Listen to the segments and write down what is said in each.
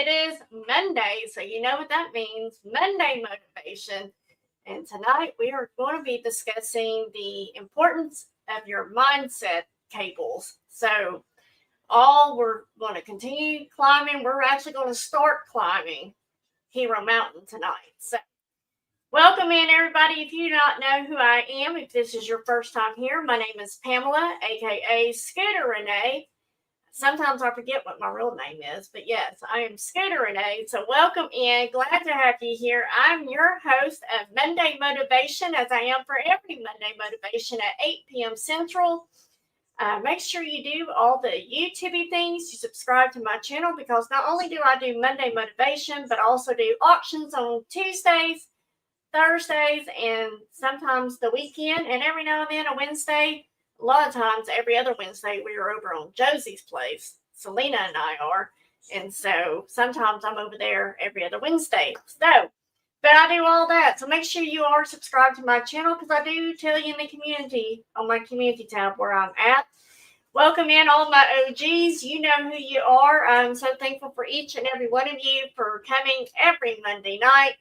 It is Monday, so you know what that means. Monday motivation. And tonight we are going to be discussing the importance of your mindset cables. So we're going to continue climbing. We're actually going to start climbing Hero Mountain tonight. So welcome in, everybody. If you do not know who I am, if this is your first time here, my name is Pamela, aka Scooterrenee. Sometimes I forget what my real name is, but yes, I am Scooterrenee. So welcome in. Glad to have you here. I'm your host of Monday Motivation, as I am for every Monday Motivation at 8 p.m. Central. Make sure you do all the YouTube things. You subscribe to my channel because not only do I do Monday Motivation, but I also do auctions on Tuesdays, Thursdays, and sometimes the weekend, and every now and then a Wednesday. A lot of times, every other Wednesday, we are over on Josie's place. Selena and I are. And so sometimes I'm over there every other Wednesday. But I do all that. So make sure you are subscribed to my channel because I do tell you in the community, on my community tab where I'm at. Welcome in all my OGs. You know who you are. I'm so thankful for each and every one of you for coming every Monday night.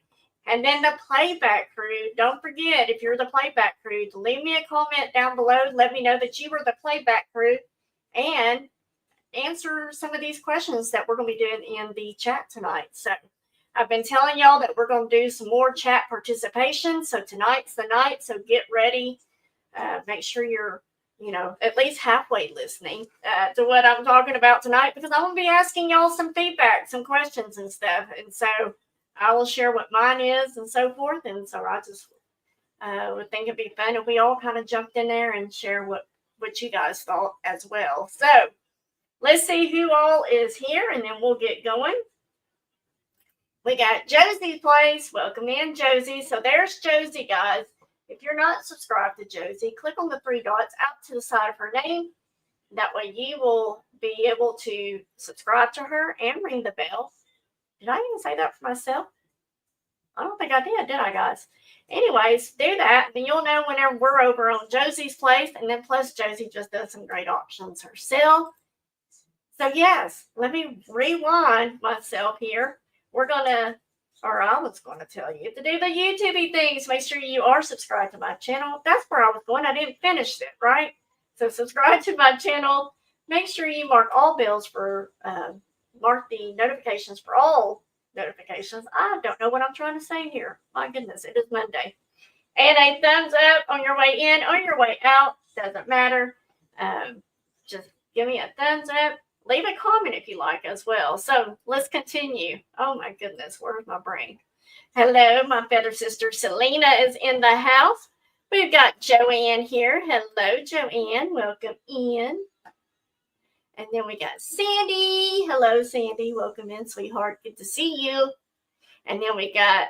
And then the playback crew, don't forget, if you're the playback crew, to leave me a comment down below. Let me know that you were the playback crew and answer some of these questions that we're going to be doing in the chat tonight. So I've been telling y'all that we're going to do some more chat participation. So tonight's the night. So get ready. Make sure you're, at least halfway listening to what I'm talking about tonight, because I'm going to be asking y'all some feedback, some questions and stuff. And so I will share what mine is and so forth. And so I just would think it'd be fun if we all kind of jumped in there and share what you guys thought as well. So let's see who all is here, and then we'll get going. We got Josie's place. Welcome in, Josie. So there's Josie, guys. If you're not subscribed to Josie, click on the three dots out to the side of her name. That way you will be able to subscribe to her and ring the bell. Did I even say that for myself? I don't think I did I, guys? Anyways, do that. Then you'll know whenever we're over on Josie's place. And then plus Josie just does some great auctions herself. So yes, let me rewind myself here. I was going to tell you to do the YouTube things. Make sure you are subscribed to my channel. That's where I was going. I didn't finish it, right? So subscribe to my channel. Make sure you mark all bells for mark the notifications for all notifications. I don't know what I'm trying to say here. My goodness, it is Monday. And a thumbs up on your way in, on your way out. Doesn't matter. Just give me a thumbs up. Leave a comment if you like as well. So let's continue. Oh my goodness, where's my brain? Hello, my better sister Selena is in the house. We've got Joanne here. Hello, Joanne. Welcome in. And then we got Sandy. Hello, Sandy. Welcome in, sweetheart. Good to see you. And then we got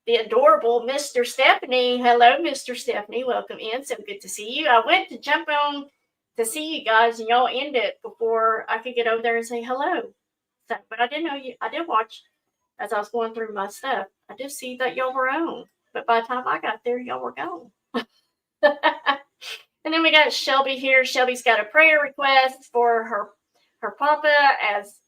the adorable Mr. Stephanie. Hello, Mr. Stephanie. Welcome in. So good to see you. I went to jump on to see you guys, and y'all ended before I could get over there and say hello. So, but I didn't know you. I did watch as I was going through my stuff. I did see that y'all were on. But by the time I got there, y'all were gone. And then we got Shelby here. Shelby's got a prayer request for her papa as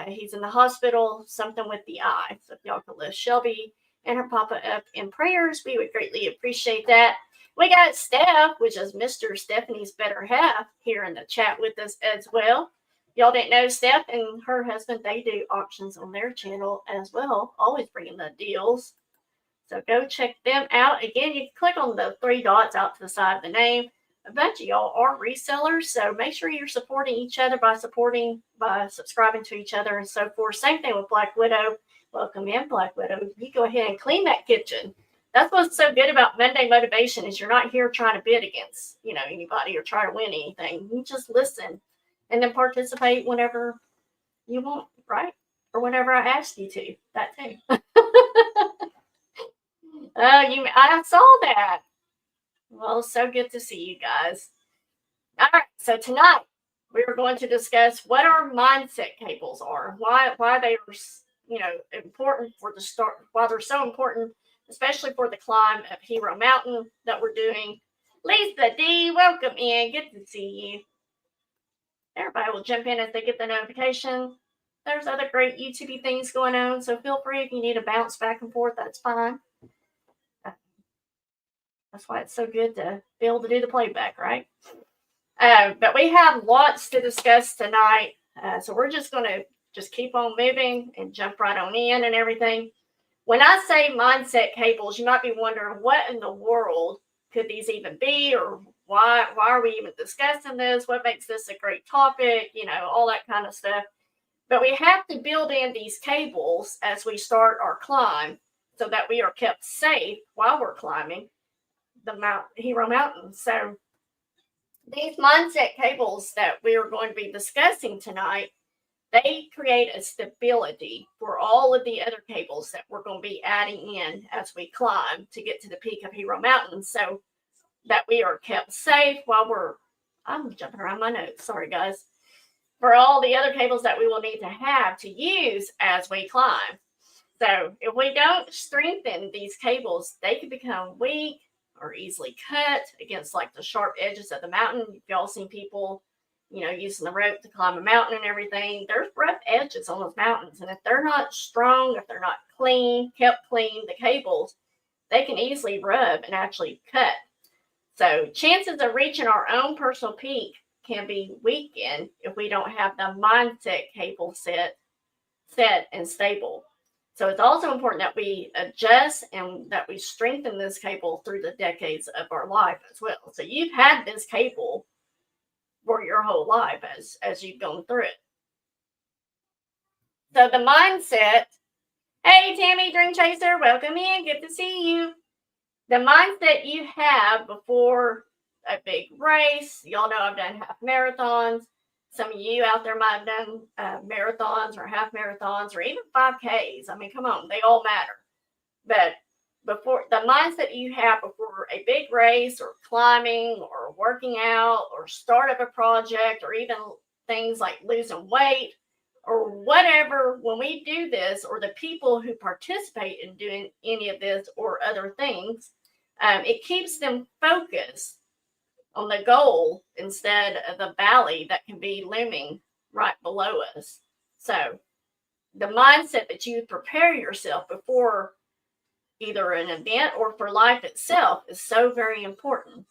he's in the hospital, something with the eye. So if y'all could lift Shelby and her papa up in prayers, we would greatly appreciate that. We got Steph, which is Mr. Stephanie's better half, here in the chat with us as well. Y'all didn't know Steph and her husband, they do auctions on their channel as well, always bringing the deals. So go check them out. Again, you can click on the three dots out to the side of the name. A bunch of y'all are resellers, so make sure you're supporting each other by subscribing to each other and so forth. Same thing with Black Widow. Welcome in, Black Widow. You go ahead and clean that kitchen. That's what's so good about Monday Motivation is you're not here trying to bid against, anybody or try to win anything. You just listen and then participate whenever you want, right? Or whenever I ask you to. That too. I saw that. Well, so good to see you guys. All right, so tonight we are going to discuss what our mindset cables are, why they are, important for the start, why they're so important, especially for the climb of Hero Mountain that we're doing. Lisa D, welcome in. Good to see you. Everybody will jump in as they get the notification. there's other great YouTube things going on. So feel free if you need to bounce back and forth, that's fine. That's why it's so good to be able to do the playback, right? But we have lots to discuss tonight. So we're just going to just keep on moving and jump right on in and everything. When I say mindset cables, you might be wondering what in the world could these even be, or why are we even discussing this? What makes this a great topic? You know, all that kind of stuff. But we have to build in these cables as we start our climb so that we are kept safe while we're climbing the Hero Mountain. So these mindset cables that we are going to be discussing tonight, they create a stability for all of the other cables that we're going to be adding in as we climb to get to the peak of Hero Mountain, so that we are kept safe while I'm jumping around my notes, sorry guys, for all the other cables that we will need to have to use as we climb. So if we don't strengthen these cables, they can become weak or easily cut against like the sharp edges of the mountain. You've all seen people, you know, using the rope to climb a mountain and everything. There's rough edges on those mountains. And if they're not strong, if they're not kept clean, the cables, they can easily rub and actually cut. So chances of reaching our own personal peak can be weakened if we don't have the mindset cable set and stable. So it's also important that we adjust and that we strengthen this cable through the decades of our life as well. So you've had this cable for your whole life as you've gone through it. So the mindset, hey Tammy, Dream Chaser, welcome in, good to see you. The mindset you have before a big race, y'all know I've done half marathons. Some of you out there might have done marathons or half marathons or even 5Ks. I mean, come on, they all matter. But before the mindset you have before a big race or climbing or working out or start of a project or even things like losing weight or whatever, when we do this, or the people who participate in doing any of this or other things, it keeps them focused on the goal instead of the valley that can be looming right below us. So the mindset that you prepare yourself before either an event or for life itself is so very important.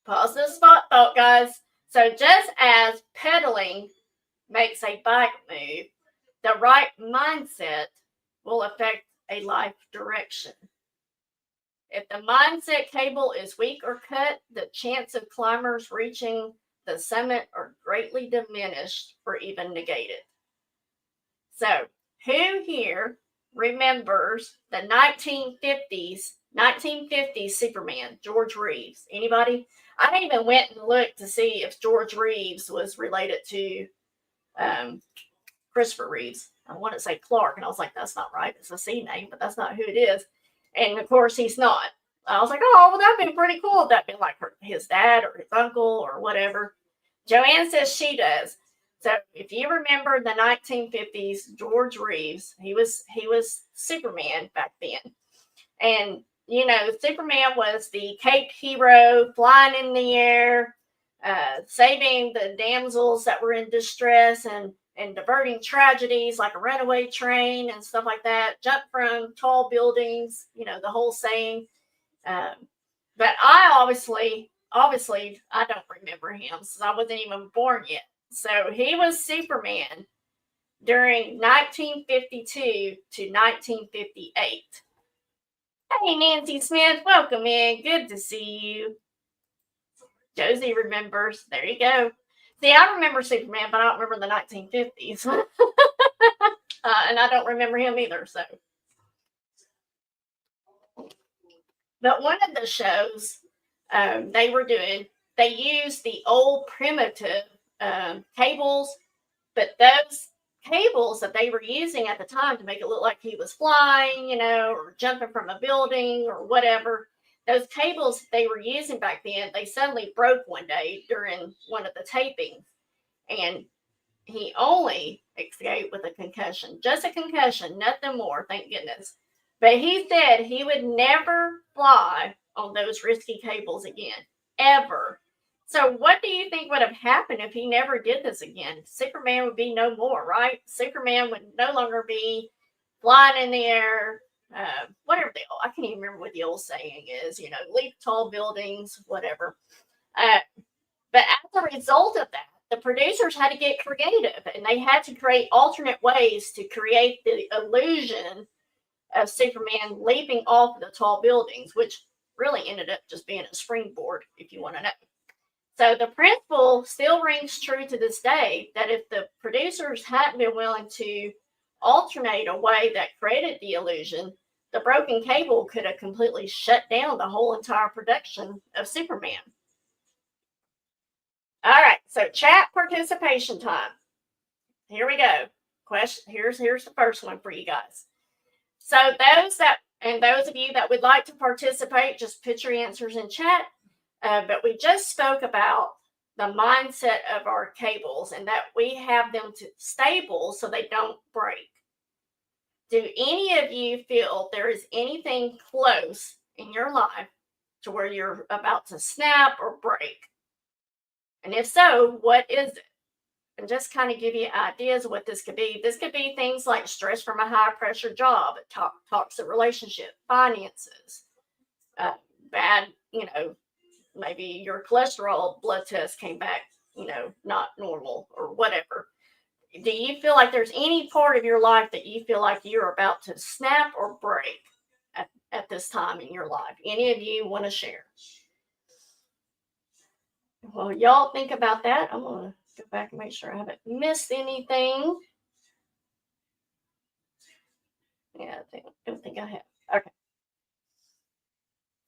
Pause the spot thought, guys. So just as pedaling makes a bike move, the right mindset will affect a life direction. If the mindset cable is weak or cut, the chance of climbers reaching the summit are greatly diminished or even negated. So, who here remembers the 1950s Superman, George Reeves? Anybody? I even went and looked to see if George Reeves was related to Christopher Reeves. I want to say Clark, and I was like, that's not right. It's a C name, but that's not who it is. And of course, he's not. I was like, oh, well, that'd be pretty cool if that'd been like his dad or his uncle or whatever. Joanne says she does. So if you remember the 1950s, George Reeves, he was Superman back then. And, you know, Superman was the caped hero flying in the air, saving the damsels that were in distress and diverting tragedies like a runaway train and stuff like that, jump from tall buildings, you know, the whole saying. But I obviously, I don't remember him since I wasn't even born yet. So he was Superman during 1952 to 1958. Hey, Nancy Smith, welcome in. Good to see you. Josie remembers. There you go. See, I remember Superman, but I don't remember the 1950s. And I don't remember him either, so. But one of the shows they were doing, they used the old primitive cables, but those cables that they were using at the time to make it look like he was flying, you know, or jumping from a building or whatever, those cables they were using back then, they suddenly broke one day during one of the tapings. And he only escaped with a concussion, just a concussion, nothing more, thank goodness. But he said he would never fly on those risky cables again, ever. So what do you think would have happened if he never did this again? Superman would be no more, right? Superman would no longer be flying in the air, whatever I can't even remember what the old saying is, leap tall buildings, whatever. But as a result of that, the producers had to get creative, and they had to create alternate ways to create the illusion of Superman leaping off the tall buildings, which really ended up just being a springboard, if you want to know. So the principle still rings true to this day, that if the producers hadn't been willing to alternate a way that created the illusion, the broken cable could have completely shut down the whole entire production of Superman. All right, so chat participation time. Here we go. Question. Here's the first one for you guys. So those of you that would like to participate, just put your answers in chat. But we just spoke about the mindset of our cables and that we have them to stable so they don't break. Do any of you feel there is anything close in your life to where you're about to snap or break? And if so, what is it? And just kind of give you ideas of what this could be. This could be things like stress from a high pressure job, toxic relationship, finances, bad, maybe your cholesterol blood test came back, not normal or whatever. Do you feel like there's any part of your life that you feel like you're about to snap or break at this time in your life? Any of you want to share? Well, y'all think about that. I'm going to go back and make sure I haven't missed anything. Yeah, I don't think I have. Okay.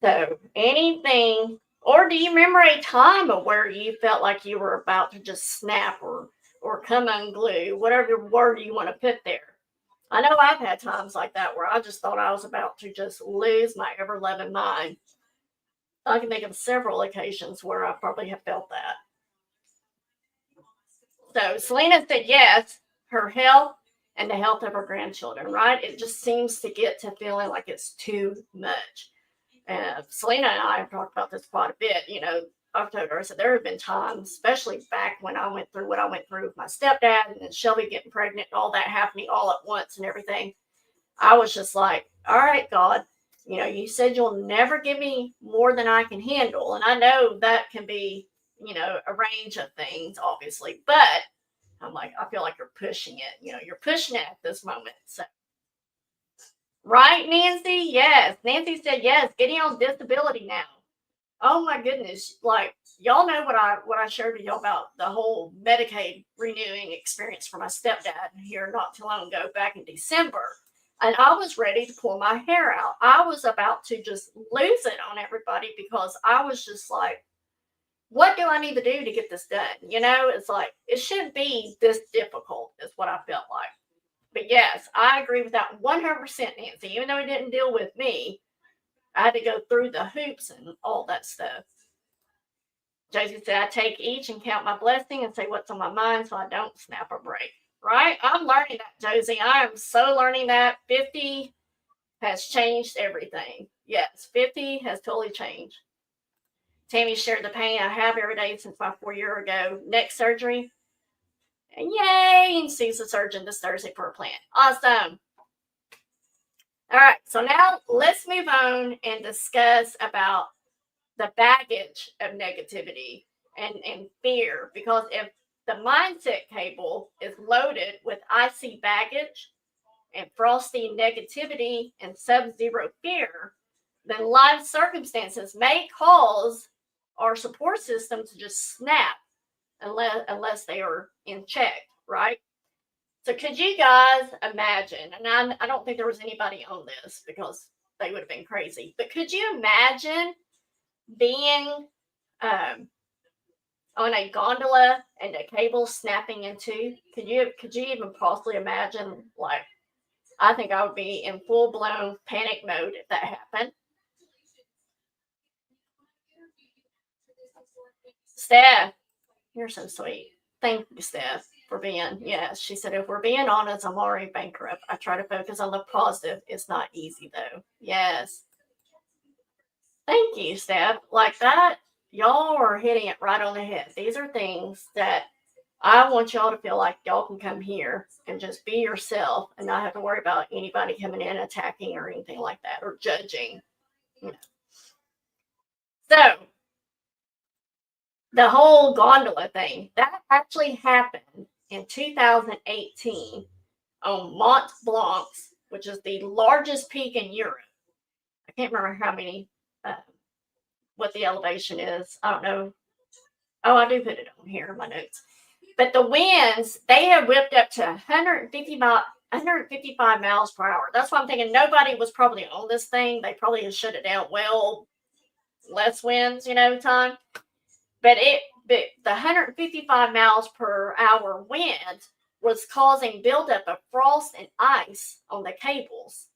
So anything, or do you remember a time of where you felt like you were about to just snap or come unglued, whatever word you want to put there? I know I've had times like that where I just thought I was about to just lose my ever-loving mind. I can think of several occasions where I probably have felt that. So Selena said yes, her health and the health of her grandchildren, right? It just seems to get to feeling like it's too much. Selena and I have talked about this quite a bit. I've told her, I said, there have been times, especially back when I went through what I went through with my stepdad and then Shelby getting pregnant and all that happening all at once and everything. I was just like, all right, God, you said you'll never give me more than I can handle. And I know that can be, a range of things, obviously, but I'm like, I feel like you're pushing it. You're pushing it at this moment. So, right, Nancy? Yes. Nancy said yes. Getting on disability now. Oh my goodness. Like, y'all know what I shared with y'all about the whole Medicaid renewing experience for my stepdad here not too long ago, back in December. And I was ready to pull my hair out. I was about to just lose it on everybody because I was just like, what do I need to do to get this done? It's like, it shouldn't be this difficult is what I felt like. But yes, I agree with that 100%, Nancy. Even though it didn't deal with me, I had to go through the hoops and all that stuff. Josie said, I take each and count my blessing and say what's on my mind so I don't snap or break. Right? I'm learning that, Josie. I am so learning that. 50 has changed everything. Yes, 50 has totally changed. Tammy shared the pain I have every day since my 4 year ago neck surgery. And yay, and sees the surgeon this Thursday for a plan. Awesome. All right, so now let's move on and discuss about the baggage of negativity and fear. Because if the mindset cable is loaded with icy baggage and frosty negativity and sub-zero fear, then life circumstances may cause our support system to just snap unless they are in check, right? So could you guys imagine, and I don't think there was anybody on this because they would have been crazy, but could you imagine being on a gondola and a cable snapping in two? Could you even possibly imagine? Like, I think I would be in full-blown panic mode if that happened. Steph, you're so sweet. Thank you, Steph, we're being, yes, she said, if we're being honest, I'm already bankrupt. I try to focus on the positive. It's not easy though. Yes. Thank you, Steph. Like that, y'all are hitting it right on the head. These are things that I want y'all to feel like y'all can come here and just be yourself and not have to worry about anybody coming in attacking or anything like that or judging. You know. So the whole gondola thing, that actually happened in 2018 on Mont Blanc, which is the largest peak in Europe. I can't remember how many, what the elevation is. I don't know. Oh, I do put it on here in my notes. But the winds, they have whipped up to 155 miles per hour. That's why I'm thinking nobody was probably on this thing. They probably had shut it down well, less winds, time. But the 155 miles per hour wind was causing buildup of frost and ice on the cables.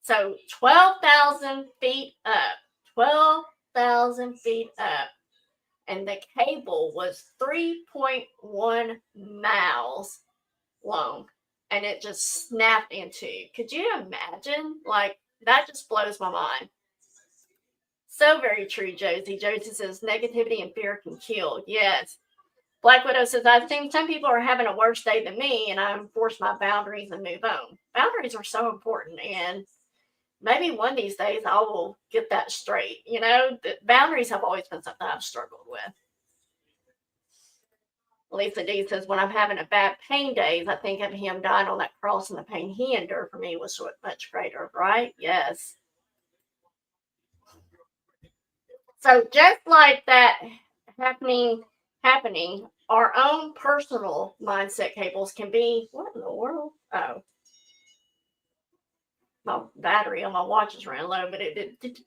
So 12,000 feet up, 12,000 feet up. And the cable was 3.1 miles long. And it just snapped in two. Could you imagine? Like, that just blows my mind. So very true, Josie. Josie says negativity and fear can kill. Yes. Black Widow says, I've seen some people are having a worse day than me, and I enforce my boundaries and move on. Boundaries are so important, and maybe one of these days I will get that straight. The boundaries have always been something I've struggled with. Lisa D says, when I'm having a bad pain days, I think of him dying on that cross, and the pain he endured for me was so much greater, right? Yes. So just like that happening, our own personal mindset cables can be, what in the world? Oh, my battery on my watch is running low, but it did,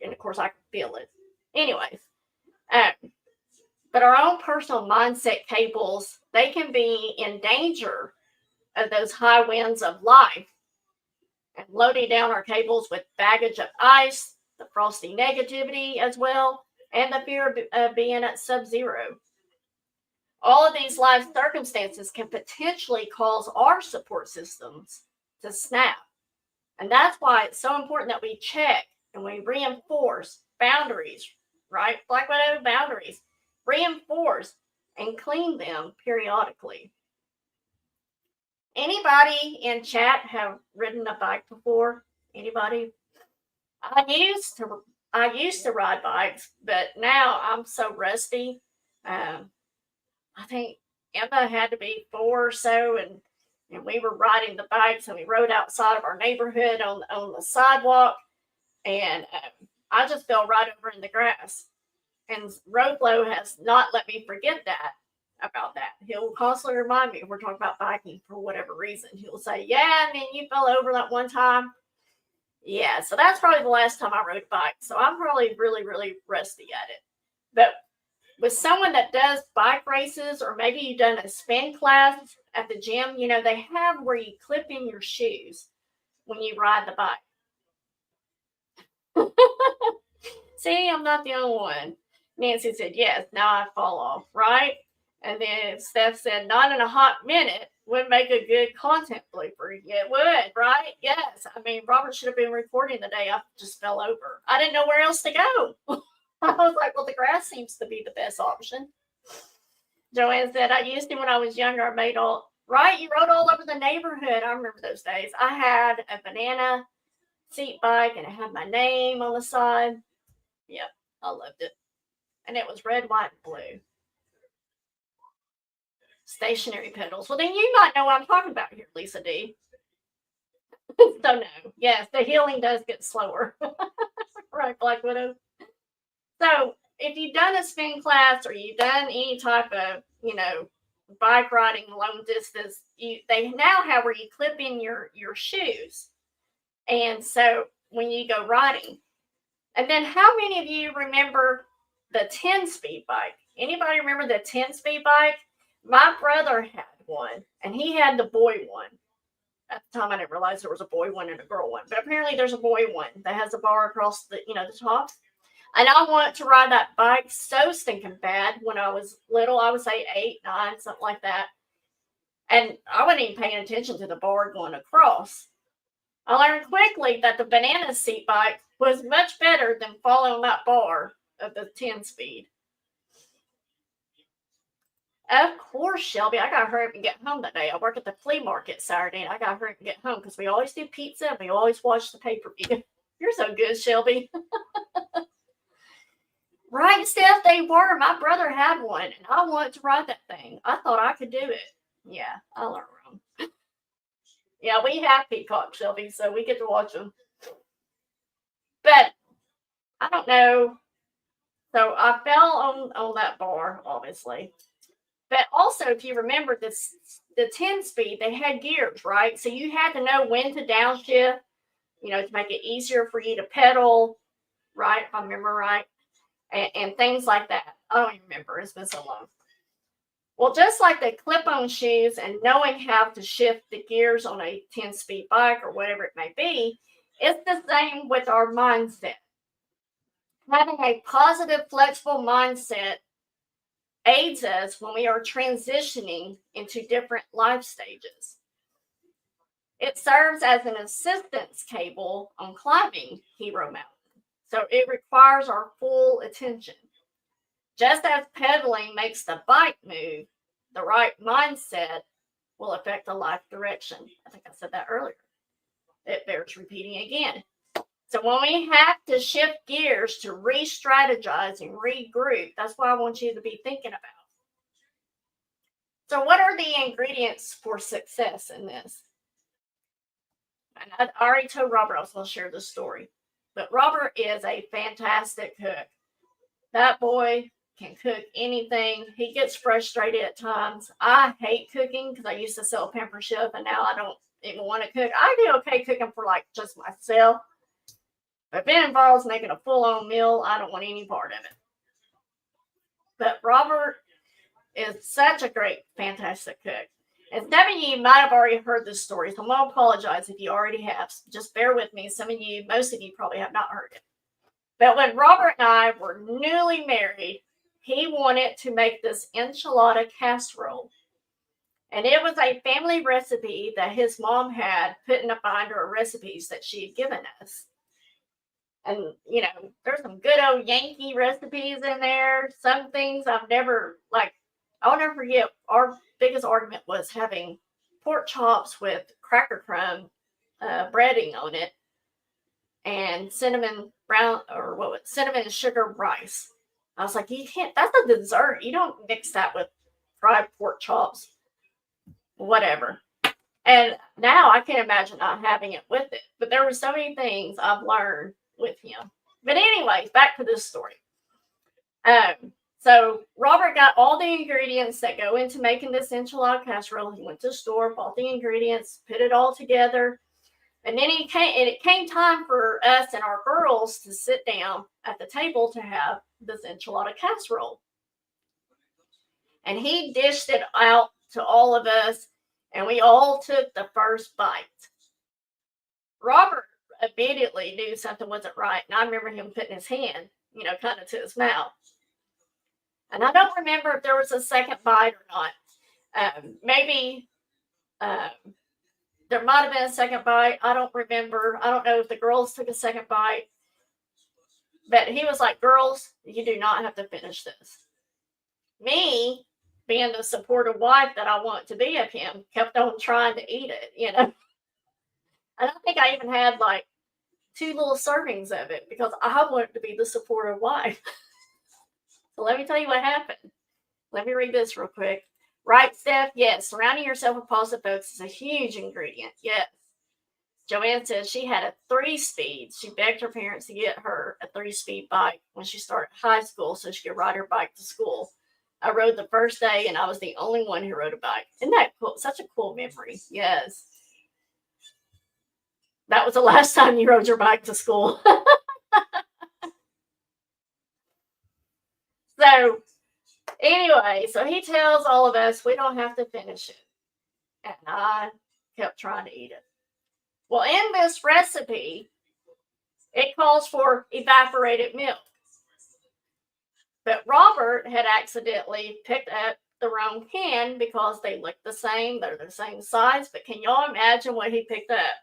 and of course I can feel it. Anyways, but our own personal mindset cables, they can be in danger of those high winds of life and loading down our cables with baggage of ice, the frosty negativity as well, and the fear of being at sub-zero. All of these life circumstances can potentially cause our support systems to snap. And that's why it's so important that we check and we reinforce boundaries, right? Black Widow boundaries. Reinforce and clean them periodically. Anybody in chat have ridden a bike before? Anybody? I used to ride bikes, but now I'm so rusty. I think Emma had to be 4 or so, and we were riding the bikes, and we rode outside of our neighborhood on the sidewalk, and I just fell right over in the grass. And Roadflow has not let me forget about that. He'll constantly remind me if we're talking about biking for whatever reason. He'll say, yeah, and then you fell over that one time. Yeah, so that's probably the last time I rode a bike. So I'm probably really, really rusty at it. But with someone that does bike races, or maybe you've done a spin class at the gym, they have where you clip in your shoes when you ride the bike. See, I'm not the only one. Nancy said, yes, now I fall off, right? And then Steph said, not in a hot minute would make a good content blooper. It would, right? Yes. I mean, Robert should have been recording the day I just fell over. I didn't know where else to go. I was like, well, the grass seems to be the best option. Joanne said, I used to when I was younger. I made right? You rode all over the neighborhood. I remember those days. I had a banana seat bike, and it had my name on the side. Yep, I loved it. And it was red, white, and blue. Stationary pedals. Well, then you might know what I'm talking about here, Lisa D. So no. Yes, the healing does get slower. Right, Black Widow? So if you've done a spin class, or you've done any type of, bike riding long distance, they now have where you clip in your shoes. And so when you go riding, and then how many of you remember the 10-speed bike? Anybody remember the 10-speed bike? My brother had one, and he had the boy one. At the time, I didn't realize there was a boy one and a girl one, but apparently there's a boy one that has a bar across the top. And I wanted to ride that bike so stinking bad when I was little. I would say 8, 9, something like that. And I wasn't even paying attention to the bar going across. I learned quickly that the banana seat bike was much better than following that bar of the 10-speed. Of course, Shelby, I gotta hurry up and get home that day. I work at the flea market Saturday, and I gotta hurry up and get home because we always do pizza and we always watch the pay-per-view. You're so good, Shelby. Right, Steph, they were. My brother had one, and I wanted to ride that thing. I thought I could do it. Yeah, I learned wrong. Yeah, we have Peacock, Shelby, so we get to watch them. But I don't know. So I fell on that bar, obviously. But also, if you remember this, the 10-speed, they had gears, right? So you had to know when to downshift, to make it easier for you to pedal, right? If I remember right. And things like that. I don't even remember. It's been so long. Well, just like the clip-on shoes and knowing how to shift the gears on a 10-speed bike or whatever it may be, it's the same with our mindset. Having a positive, flexible mindset aids us when we are transitioning into different life stages. It serves as an assistance cable on climbing Hero Mountain, so it requires our full attention. Just as pedaling makes the bike move, the right mindset will affect the life direction. I think I said that earlier. It bears repeating again. So when we have to shift gears to re-strategize and regroup, that's what I want you to be thinking about. So what are the ingredients for success in this? And I already told Robert I was going to share this story. But Robert is a fantastic cook. That boy can cook anything. He gets frustrated at times. I hate cooking because I used to sell Pamper Chef, and now I don't even want to cook. I do okay cooking for like just myself. But if it involves making a full-on meal, I don't want any part of it. But Robert is such a great, fantastic cook. And some of you might have already heard this story, so I'm going to apologize if you already have. Just bear with me. Most of you probably have not heard it. But when Robert and I were newly married, he wanted to make this enchilada casserole. And it was a family recipe that his mom had put in a binder of recipes that she had given us. And, there's some good old Yankee recipes in there. Some things I'll never forget. Our biggest argument was having pork chops with cracker crumb breading on it and cinnamon and sugar rice. I was like, you can't, that's a dessert. You don't mix that with fried pork chops, whatever. And now I can't imagine not having it with it. But there were so many things I've learned with him. But anyways, back to this story. So Robert got all the ingredients that go into making this enchilada casserole. He went to the store, bought the ingredients, put it all together. And then it came time for us and our girls to sit down at the table to have this enchilada casserole. And he dished it out to all of us, and we all took the first bite. Robert immediately knew something wasn't right, and I remember him putting his hand, kind of to his mouth. And I don't remember if there was a second bite or not. Maybe there might have been a second bite. I don't remember. I don't know if the girls took a second bite. But he was like, girls, you do not have to finish this. Me, being the supportive wife that I want to be of him, kept on trying to eat it, And I think I even had like 2 little servings of it because I wanted to be the supportive wife. So let me tell you what happened. Let me read this real quick. Right, Steph? Yes. Surrounding yourself with positive folks is a huge ingredient. Yes. Joanne says she had a 3-speed. She begged her parents to get her a 3-speed bike when she started high school so she could ride her bike to school. I rode the first day, and I was the only one who rode a bike. Isn't that cool? Such a cool memory. Yes. That was the last time you rode your bike to school. So, anyway, so he tells all of us we don't have to finish it. And I kept trying to eat it. Well, in this recipe, it calls for evaporated milk. But Robert had accidentally picked up the wrong can because they look the same, they're the same size. But can y'all imagine what he picked up?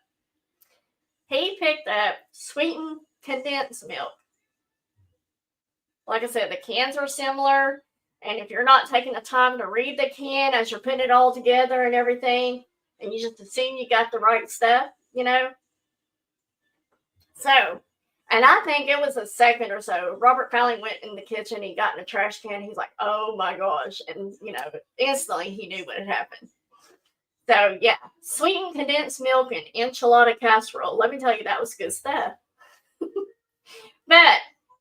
He picked up sweetened condensed milk. Like I said, the cans are similar. And if you're not taking the time to read the can as you're putting it all together and everything, and you just assume you got the right stuff, you know. So, and I think it was a second or so. Robert finally went in the kitchen. He got in a trash can. He's like, oh my gosh. And, you know, instantly he knew what had happened. So, yeah, sweetened condensed milk and enchilada casserole. Let me tell you, that was good stuff. But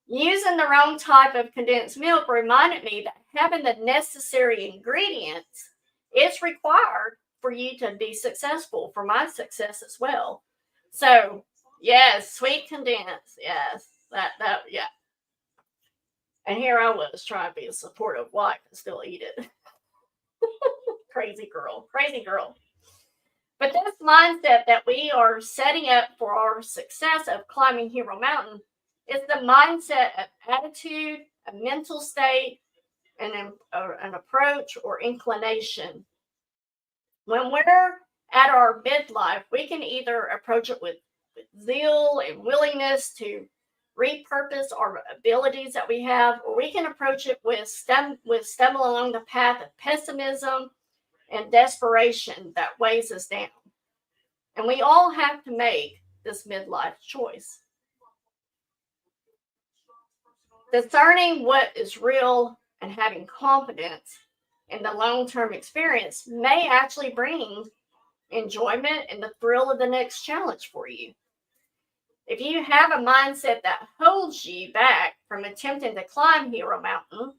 using the wrong type of condensed milk reminded me that having the necessary ingredients is required for you to be successful, for my success as well. So, yes, sweet condensed. Yes, that, yeah. And here I was trying to be a supportive wife and still eat it. Crazy girl. But this mindset that we are setting up for our success of climbing Hero Mountain is the mindset of attitude, a mental state, and an approach or inclination. When we're at our midlife, we can either approach it with zeal and willingness to repurpose our abilities that we have, or we can approach it with stumble along the path of pessimism and desperation that weighs us down. And we all have to make this midlife choice. Discerning what is real and having confidence in the long-term experience may actually bring enjoyment and the thrill of the next challenge for you. If you have a mindset that holds you back from attempting to climb Hero Mountain,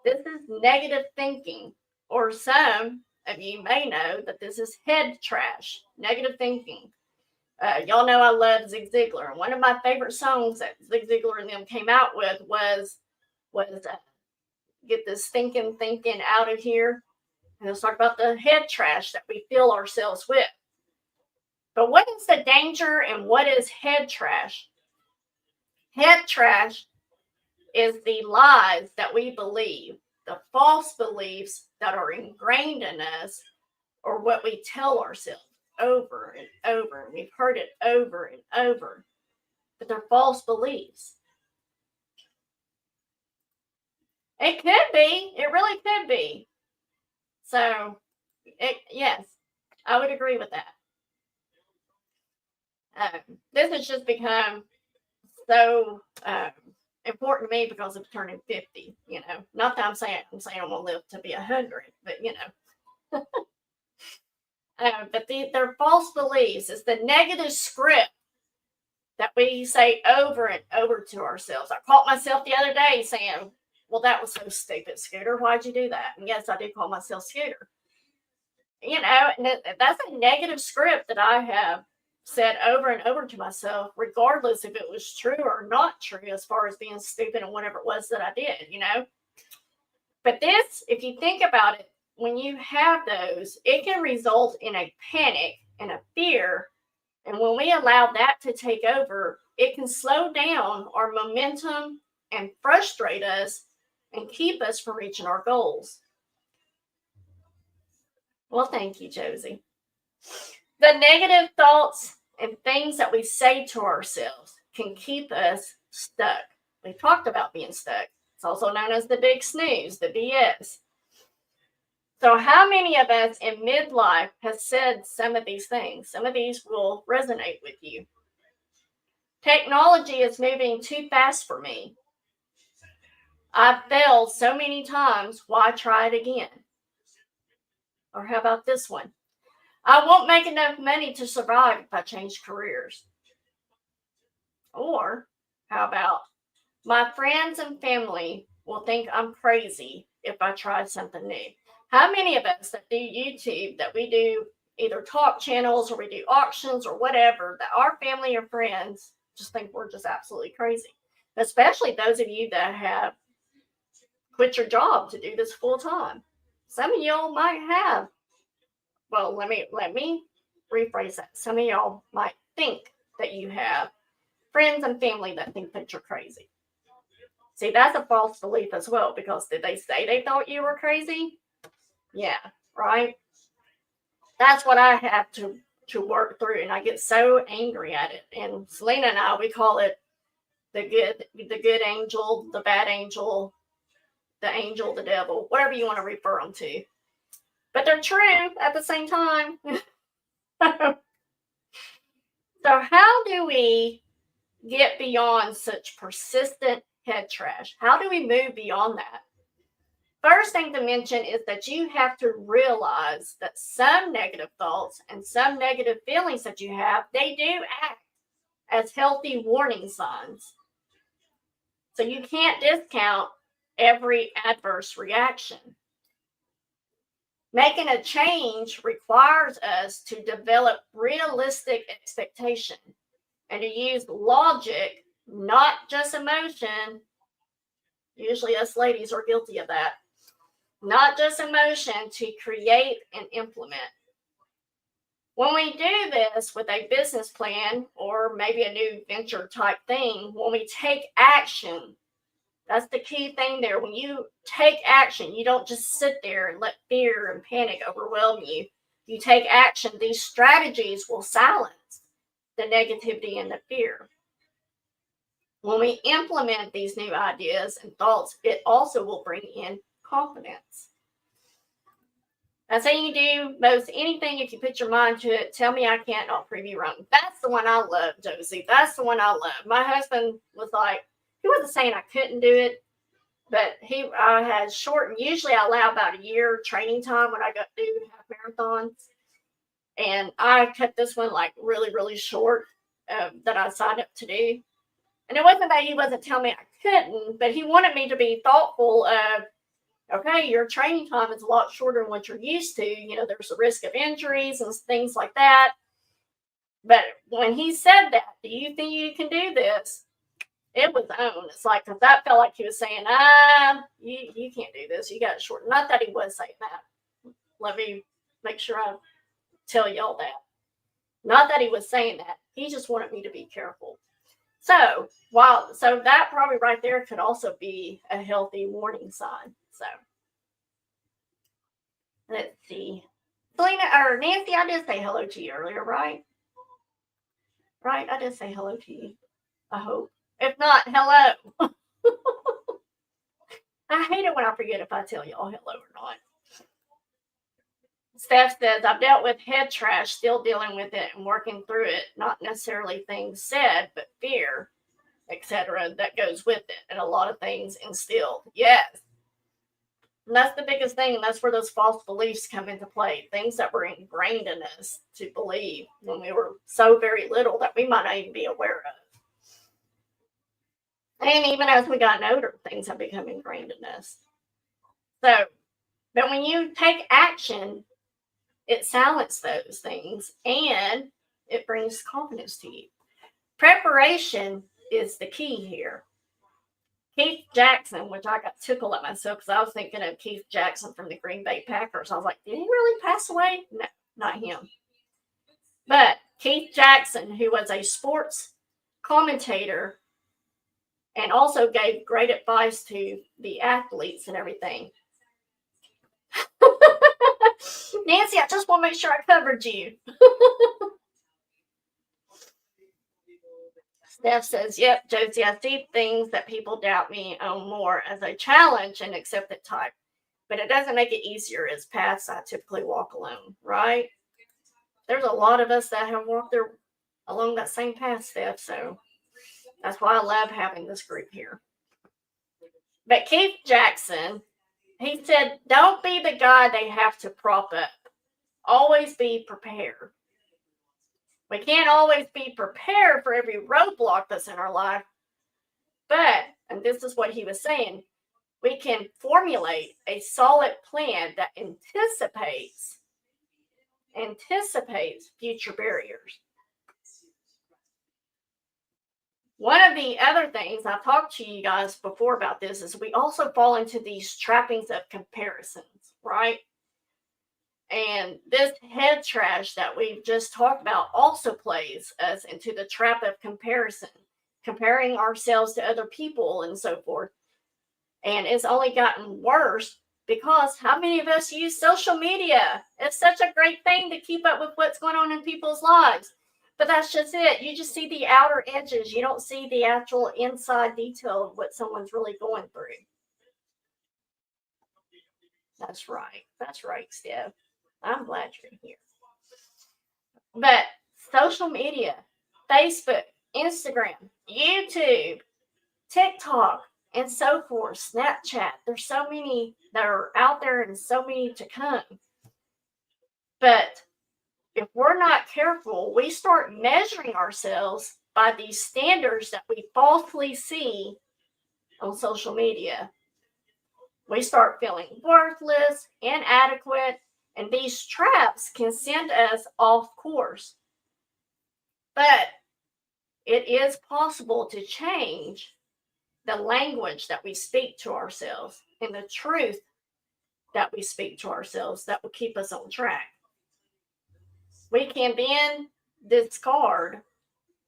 this is negative thinking, or some of you may know that this is head trash, negative thinking. Y'all know I love Zig Ziglar, and one of my favorite songs that Zig Ziglar and them came out with was Get This Thinking Out of Here. And let's talk about the head trash that we fill ourselves with. But what is the danger and what is head trash? Head trash is the lies that we believe, the false beliefs that are ingrained in us, or what we tell ourselves over and over. And we've heard it over and over. But they're false beliefs. It could be. It really could be. So, yes, I would agree with that. This has just become so important to me because of turning 50, you know. Not that I'm saying I'm going to live to be 100, but, you know. But they're false beliefs. It's the negative script that we say over and over to ourselves. I caught myself the other day saying, well, that was so stupid, Scooter. Why'd you do that? And yes, I did call myself Scooter. You know, and that's a negative script that I have said over and over to myself, regardless if it was true or not true, as far as being stupid and whatever it was that I did, you know. But this, if you think about it, when you have those, it can result in a panic and a fear. And when we allow that to take over, it can slow down our momentum and frustrate us and keep us from reaching our goals. Well, thank you, Josie. The negative thoughts and things that we say to ourselves can keep us stuck. We talked about being stuck. It's also known as the big snooze, the BS. So how many of us in midlife have said some of these things? Some of these will resonate with you. Technology is moving too fast for me. I've failed so many times, why try it again? Or how about this one? I won't make enough money to survive if I change careers. Or how about, my friends and family will think I'm crazy if I try something new. How many of us that do YouTube, that we do either talk channels or we do auctions or whatever, that our family or friends just think we're just absolutely crazy? Especially those of you that have quit your job to do this full time. Some of y'all might have. Well, let me rephrase that. Some of y'all might think that you have friends and family that think that you're crazy. See, that's a false belief as well, because did they say they thought you were crazy? Yeah, right? That's what I have to work through, and I get so angry at it. And Selena and I, we call it the good angel, the bad angel, the angel, the devil, whatever you want to refer them to. But they're true at the same time. So how do we get beyond such persistent head trash? How do we move beyond that? First thing to mention is that you have to realize that some negative thoughts and some negative feelings that you have, they do act as healthy warning signs. So you can't discount every adverse reaction. Making a change requires us to develop realistic expectation and to use logic, not just emotion. Usually us ladies are guilty of that. Not just emotion, to create and implement. When we do this with a business plan or maybe a new venture type thing, when we take action, that's the key thing there. When you take action, you don't just sit there and let fear and panic overwhelm you. You take action. These strategies will silence the negativity and the fear. When we implement these new ideas and thoughts, it also will bring in confidence. I say you do most anything if you put your mind to it. Tell me I can't, I'll prove you wrong. That's the one I love, Josie. That's the one I love. My husband was like, he wasn't saying I couldn't do it, but I had short, usually I allow about a year training time when I go do half marathons. And I kept this one like really, really short that I signed up to do. And it wasn't that he wasn't telling me I couldn't, but he wanted me to be thoughtful of, okay, your training time is a lot shorter than what you're used to. You know, there's a risk of injuries and things like that. But when he said that, do you think you can do this? It was on. It's like, because that felt like he was saying, you can't do this. You got to shorten. Not that he was saying that. Let me make sure I tell y'all that. Not that he was saying that. He just wanted me to be careful. So that probably right there could also be a healthy warning sign. So let's see. Selena or Nancy, I did say hello to you earlier, right? Right? I did say hello to you. I hope. If not, hello. I hate it when I forget if I tell y'all hello or not. Steph says, I've dealt with head trash, still dealing with it and working through it. Not necessarily things said, but fear, etc. that goes with it. And a lot of things instilled. Yes. And that's the biggest thing. And that's where those false beliefs come into play. Things that were ingrained in us to believe when we were so very little that we might not even be aware of. And even as we got older, things have become ingrained in us. So, but when you take action, it silences those things and it brings confidence to you. Preparation is the key here. Keith Jackson, which I got tickled at myself because I was thinking of Keith Jackson from the Green Bay Packers. I was like, did he really pass away? No, not him. But Keith Jackson, who was a sports commentator and also gave great advice to the athletes and everything. Nancy, I just want to make sure I covered you. Steph says, yep, Josie, I see things that people doubt me on more as a challenge and accepted type. But it doesn't make it easier as paths I typically walk alone, right? There's a lot of us that have walked along that same path, Steph. So that's why I love having this group here. But Keith Jackson, he said, don't be the guy they have to prop up. Always be prepared. We can't always be prepared for every roadblock that's in our life. But, and this is what he was saying, we can formulate a solid plan that anticipates future barriers. One of the other things I've talked to you guys before about this is we also fall into these trappings of comparisons, right? And this head trash that we've just talked about also plays us into the trap of comparison, comparing ourselves to other people and so forth. And it's only gotten worse because how many of us use social media? It's such a great thing to keep up with what's going on in people's lives. But that's just it. You just see the outer edges. You don't see the actual inside detail of what someone's really going through. That's right. That's right, Steph. I'm glad you're here. But social media, Facebook, Instagram, YouTube, TikTok, and so forth, Snapchat. There's so many that are out there and so many to come. But if we're not careful, we start measuring ourselves by these standards that we falsely see on social media. We start feeling worthless, inadequate, and these traps can send us off course. But it is possible to change the language that we speak to ourselves and the truth that we speak to ourselves that will keep us on track. We can then discard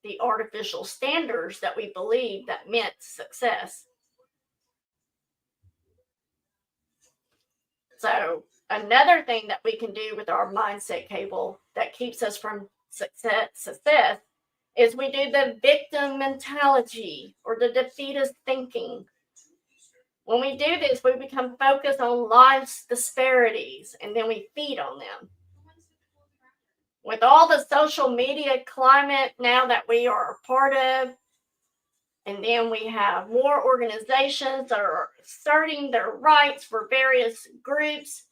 the artificial standards that we believe that meant success. So another thing that we can do with our mindset cable that keeps us from success is we do the victim mentality or the defeatist thinking. When we do this, we become focused on life's disparities and then we feed on them. With all the social media climate now that we are a part of, and then we have more organizations that are asserting their rights for various groups,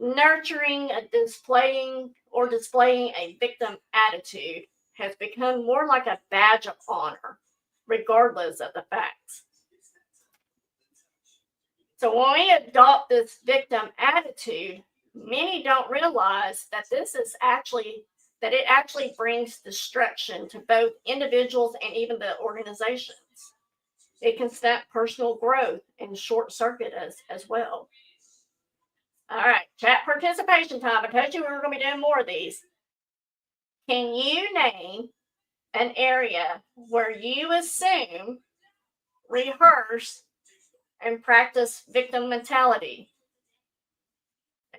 nurturing, displaying a victim attitude has become more like a badge of honor, regardless of the facts. So when we adopt this victim attitude, many don't realize that it actually brings destruction to both individuals and even the organizations. It can stunt personal growth and short circuit us as well. All right, chat participation time. I told you we were going to be doing more of these. Can you name an area where you assume, rehearse, and practice victim mentality?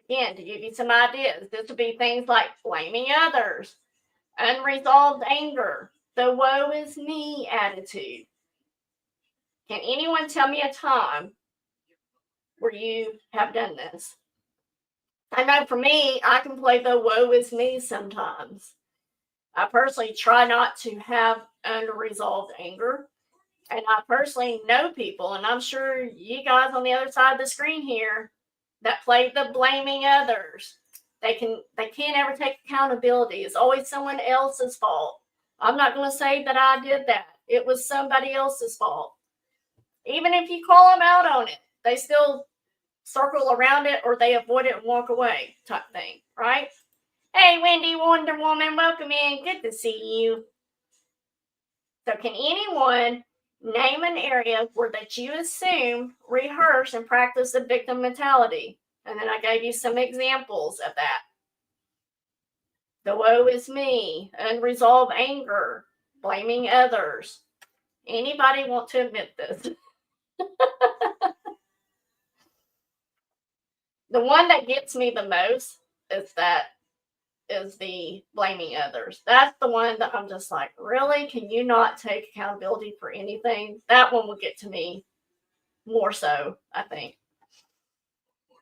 Again, to give you some ideas, this would be things like blaming others, unresolved anger, the woe is me attitude. Can anyone tell me a time where you have done this? I know for me, I can play the woe is me sometimes. I personally try not to have unresolved anger. And I personally know people, and I'm sure you guys on the other side of the screen here, that play the blaming others. They can't ever take accountability. It's always someone else's fault. I'm not going to say that I did that. It was somebody else's fault. Even if you call them out on it, they still circle around it or they avoid it and walk away type thing, right? Hey, Wendy Wonder Woman, welcome in. Good to see you. So can anyone name an area where that you assume, rehearse, and practice the victim mentality? And then I gave you some examples of that. The woe is me, unresolved anger, blaming others. Anybody want to admit this? The one that gets me the most is the blaming others. That's the one that I'm just like, really? Can you not take accountability for anything? That one will get to me more so, I think.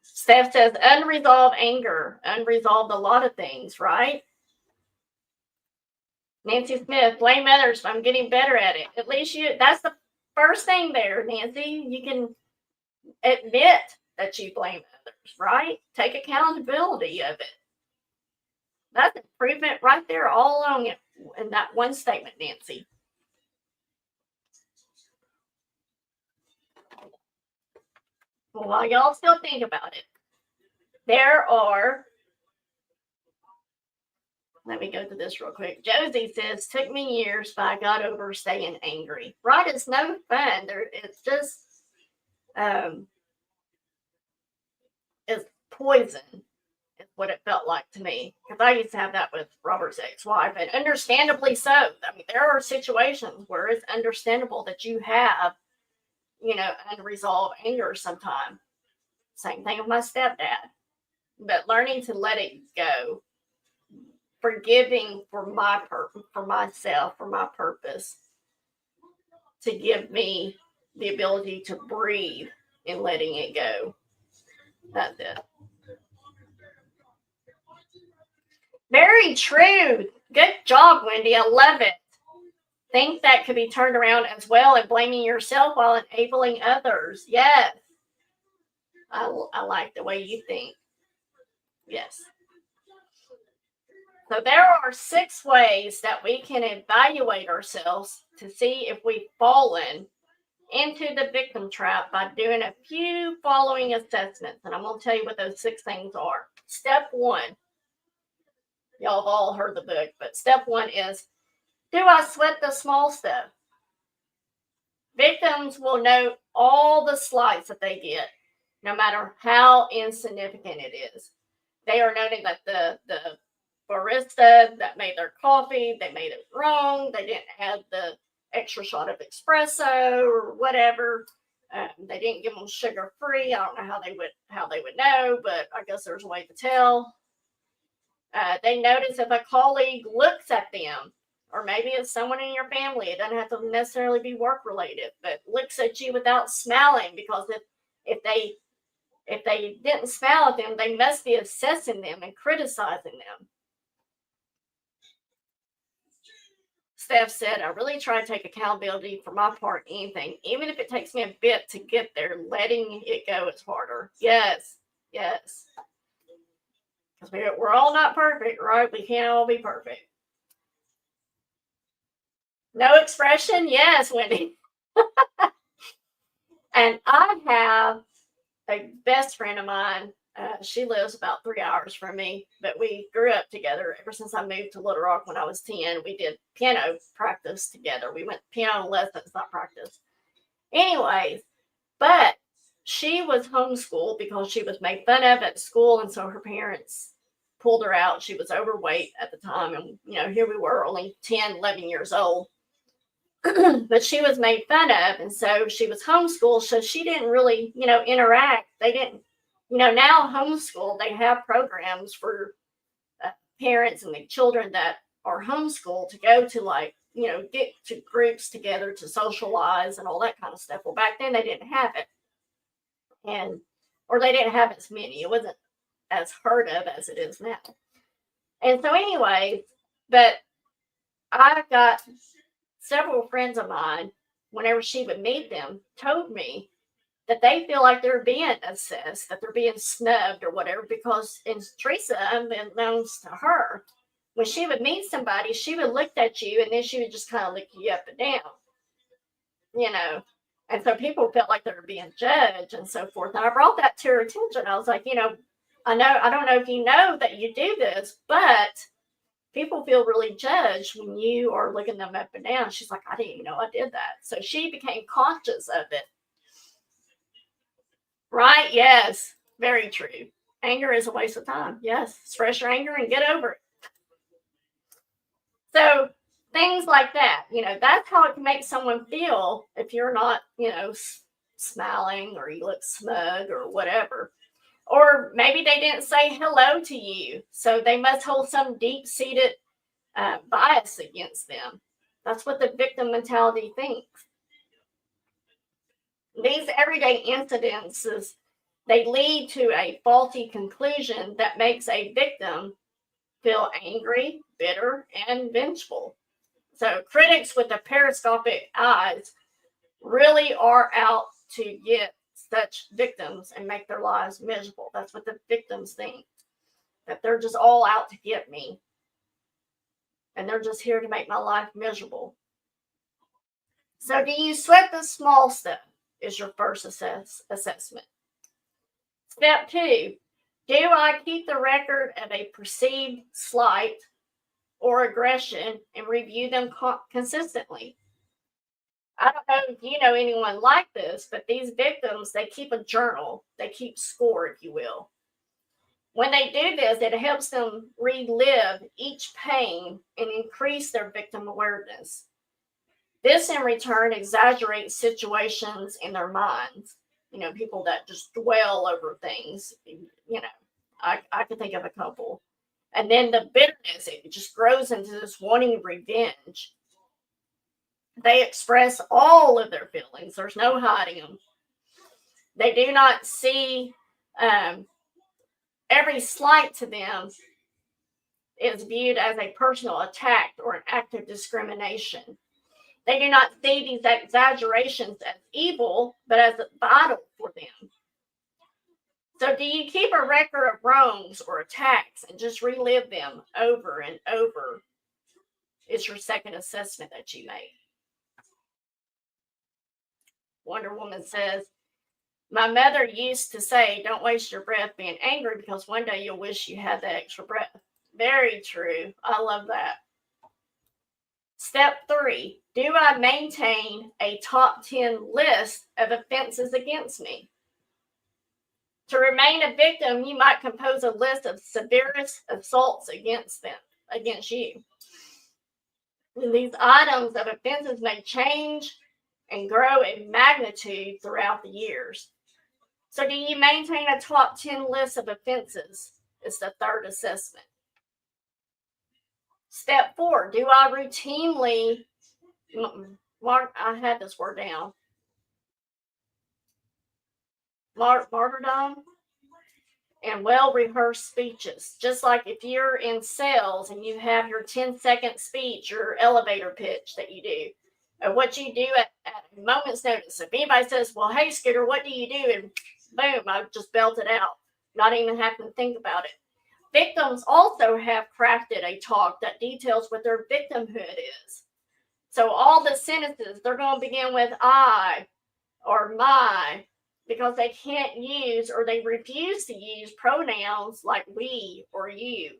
Steph says unresolved anger, unresolved a lot of things, right? Nancy Smith, blame others, but I'm getting better at it. At least that's the first thing there, Nancy. You can admit that you blame others, right? Take accountability of it. That's improvement right there all along in that one statement, Nancy. Well, while y'all still think about it, let me go to this real quick. Josie says, took me years, but I got over staying angry. Right? It's no fun. It's just, it's poison. Is what it felt like to me. Because I used to have that with Robert's ex-wife, and understandably so. I mean, there are situations where it's understandable that you have unresolved anger sometimes. Same thing with my stepdad. But learning to let it go, forgiving for my purpose, for myself, for my purpose, to give me the ability to breathe and letting it go. That's it. Very true. Good job, Wendy. I love it. Think that could be turned around as well, and blaming yourself while enabling others. Yes. I like the way you think. Yes. So there are 6 ways that we can evaluate ourselves to see if we've fallen into the victim trap by doing a few following assessments. And I'm going to tell you what those 6 things are. Step 1. Y'all have all heard the book, but step 1 is, do I sweat the small stuff? Victims will note all the slights that they get, no matter how insignificant it is. They are noting that the barista that made their coffee, they made it wrong. They didn't add the extra shot of espresso or whatever. They didn't give them sugar free. I don't know how they would know, but I guess there's a way to tell. They notice if a colleague looks at them, or maybe it's someone in your family. It doesn't have to necessarily be work related, but looks at you without smiling, because if they didn't smile at them, they must be assessing them and criticizing them. Steph said, I really try to take accountability for my part in anything, even if it takes me a bit to get there. Letting it go is harder. Yes. Because we're all not perfect, right? We can't all be perfect. No expression? Yes, Wendy. And I have a best friend of mine. She lives about 3 hours from me, but we grew up together ever since I moved to Little Rock when I was 10. We did piano practice together. We went piano lessons, not practice. Anyways, but she was homeschooled because she was made fun of at school, and so her parents pulled her out. She was overweight at the time, and here we were, only 10, 11 years old. But she was made fun of, and so she was homeschooled, so she didn't really, interact. They didn't, now homeschool, they have programs for parents and the children that are homeschooled to go to, get to groups together to socialize and all that kind of stuff. Well, back then they didn't have it, or they didn't have as many. It wasn't as heard of as it is now. And so anyway, but I got several friends of mine, whenever she would meet them, told me that they feel like they're being assessed, that they're being snubbed or whatever, because, and Teresa, unbeknownst to her, when she would meet somebody, she would look at you and then she would just kind of look you up and down, and so people felt like they were being judged and so forth. And I brought that to her attention. I was like, I don't know if you know that you do this, but people feel really judged when you are looking them up and down. She's like, I didn't even know I did that. So she became conscious of it. Right? Yes. Very true. Anger is a waste of time. Yes. Express your anger and get over it. So things like that, that's how it can make someone feel if you're not, smiling, or you look smug or whatever. Or maybe they didn't say hello to you, so they must hold some deep-seated bias against them. That's what the victim mentality thinks. These everyday incidences, they lead to a faulty conclusion that makes a victim feel angry, bitter, and vengeful. So critics with the periscopic eyes really are out to get such victims and make their lives miserable. That's what the victims think, that they're just all out to get me, and they're just here to make my life miserable. So do you sweat the small stuff is your first assessment. Step 2, do I keep the record of a perceived slight or aggression and review them consistently? I don't know if you know anyone like this, but these victims, they keep a journal. They keep score, if you will. When they do this, it helps them relive each pain and increase their victim awareness. This in return exaggerates situations in their minds. People that just dwell over things. I could think of a couple. And then the bitterness, it just grows into this wanting revenge. They express all of their feelings. There's no hiding them. They do not see every slight to them is viewed as a personal attack or an act of discrimination. They do not see these exaggerations as evil, but as vital for them. So do you keep a record of wrongs or attacks and just relive them over and over? It's your second assessment that you make. Wonder Woman says, my mother used to say, don't waste your breath being angry because one day you'll wish you had that extra breath. Very true. I love that. Step 3, do I maintain a top 10 list of offenses against me? To remain a victim, you might compose a list of severest assaults against you. And these items of offenses may change and grow in magnitude throughout the years. So do you maintain a top 10 list of offenses? It's the third assessment. Step 4, do I routinely, I had this word down, martyrdom and well-rehearsed speeches. Just like if you're in sales and you have your 10-second speech, your elevator pitch that you do, and what you do at a moment's notice. If anybody says, well, hey, Scooter, what do you do? And boom, I just belt it out, not even having to think about it. Victims also have crafted a talk that details what their victimhood is. So all the sentences, they're going to begin with I or my, because they can't use or they refuse to use pronouns like we or you.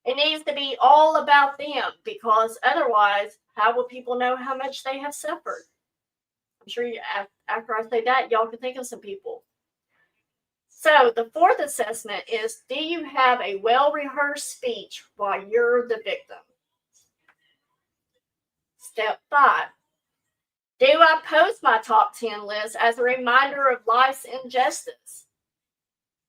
It needs to be all about them, because otherwise, how will people know how much they have suffered? I'm sure after I say that, y'all can think of some people. So the fourth assessment is, do you have a well-rehearsed speech while you're the victim? Step 5, do I post my top 10 list as a reminder of life's injustice?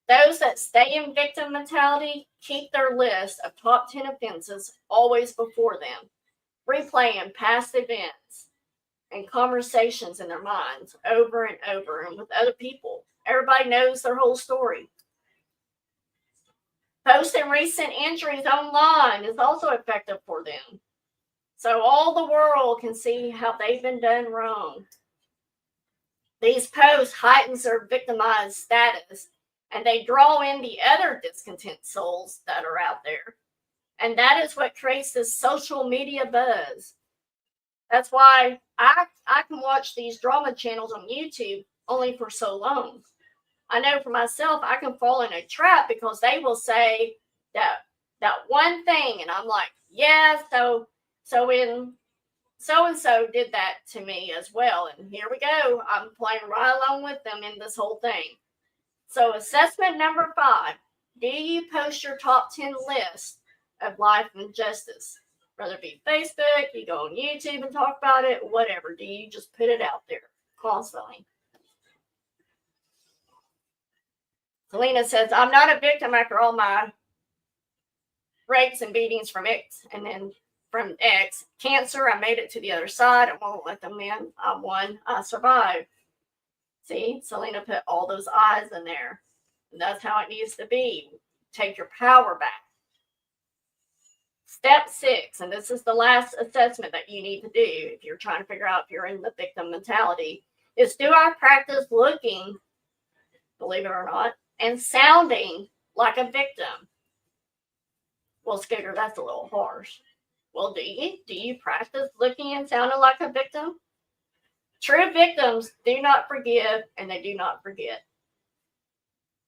Those that stay in victim mentality keep their list of top 10 offenses always before them, replaying past events and conversations in their minds over and over and with other people. Everybody knows their whole story. Posting recent injuries online is also effective for them. So all the world can see how they've been done wrong. These posts heightens their victimized status, and they draw in the other discontent souls that are out there. And that is what creates this social media buzz. That's why I can watch these drama channels on YouTube only for so long. I know for myself, I can fall in a trap because they will say that one thing, and I'm like, yeah, so when so-and-so did that to me as well, and here we go. I'm playing right along with them in this whole thing. So assessment number 5, do you post your top 10 list of life injustice? Whether it be Facebook, you go on YouTube and talk about it, whatever. Do you just put it out there constantly? Selena says, I'm not a victim after all my rapes and beatings from X, and then from X. Cancer, I made it to the other side. I won't let them in. I won. I survived. See, Selena put all those I's in there. And that's how it needs to be. Take your power back. Step 6, and this is the last assessment that you need to do if you're trying to figure out if you're in the victim mentality, is do I practice looking, believe it or not, and sounding like a victim? Well, Scooter, that's a little harsh. Well, do you? Do you practice looking and sounding like a victim? True victims do not forgive, and they do not forget.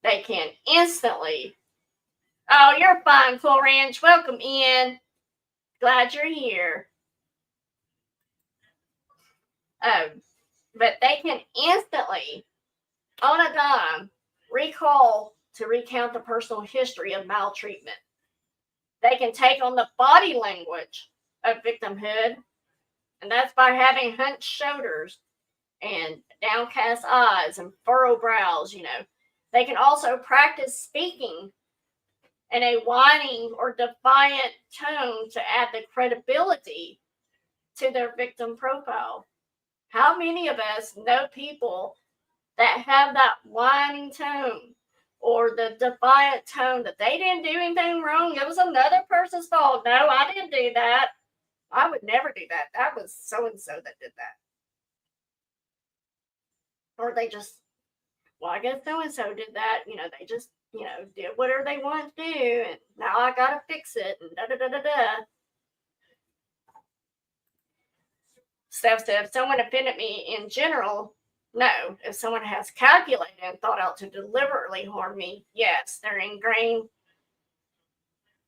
They can instantly, oh, you're fine, Cool Ranch. Welcome in. Glad you're here. But they can instantly, on a dime, recount the personal history of maltreatment. They can take on the body language of victimhood And that's by having hunched shoulders and downcast eyes and furrowed brows. They can also practice speaking in a whining or defiant tone to add the credibility to their victim profile. How many of us know people that have that whining tone or the defiant tone that they didn't do anything wrong? It was another person's fault. No, I didn't do that. I would never do that. That was so-and-so that did that. Or they just, well, I guess so-and-so did that. They just, did whatever they wanted to do. And now I got to fix it. And da-da-da-da-da. Steph said, if someone offended me in general, no. If someone has calculated and thought out to deliberately harm me, yes, they're ingrained.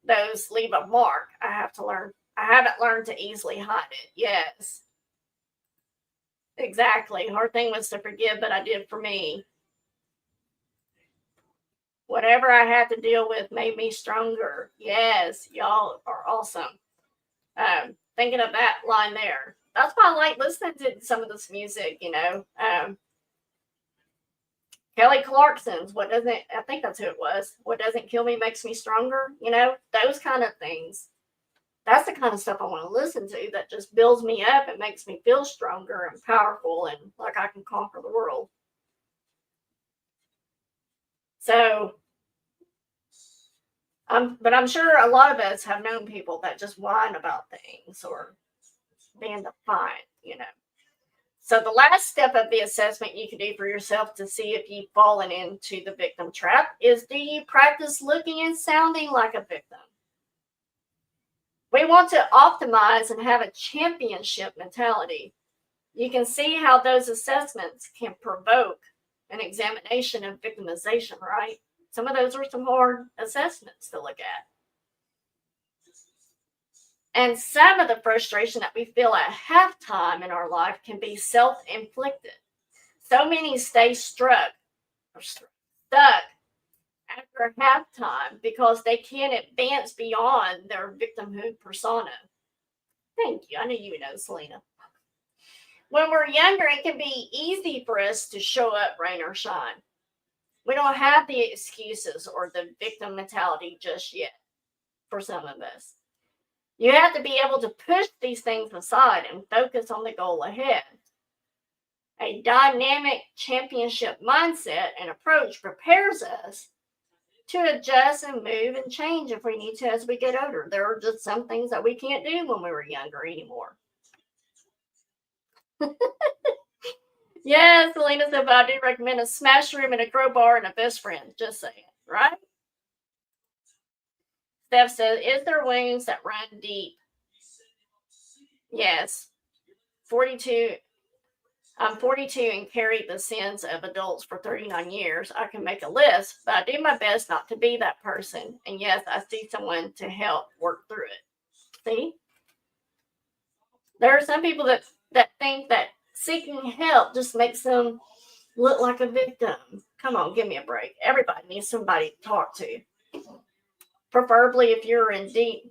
Those leave a mark. I haven't learned to easily hide it. Yes. Exactly. Hard thing was to forgive, but I did for me. Whatever I had to deal with made me stronger. Yes, y'all are awesome. Thinking of that line there. That's why I like listening to some of this music, Kelly Clarkson's, I think that's who it was. What doesn't kill me makes me stronger, those kind of things. That's the kind of stuff I want to listen to that just builds me up and makes me feel stronger and powerful and like I can conquer the world. So, but I'm sure a lot of us have known people that just whine about things or being defiant, So the last step of the assessment you can do for yourself to see if you've fallen into the victim trap is, do you practice looking and sounding like a victim? We want to optimize and have a championship mentality. You can see how those assessments can provoke an examination of victimization, right? Some of those are some hard assessments to look at. And some of the frustration that we feel at halftime in our life can be self-inflicted. So many stay stuck after halftime because they can't advance beyond their victimhood persona. Thank you. I knew you would know, Selena. When we're younger, it can be easy for us to show up, rain or shine. We don't have the excuses or the victim mentality just yet for some of us. You have to be able to push these things aside and focus on the goal ahead. A dynamic championship mindset and approach prepares us to adjust and move and change if we need to as we get older. There are just some things that we can't do when we were younger anymore. Yes, Selena said, but I do recommend a smash room and a crowbar and a best friend. Just saying, right? Steph said, is there wounds that run deep? Yes. 42. I'm 42 and carried the sins of adults for 39 years. I can make a list, but I do my best not to be that person. And yes, I see someone to help work through it. See? There are some people that think that seeking help just makes them look like a victim. Come on, give me a break. Everybody needs somebody to talk to. Preferably if you're in deep,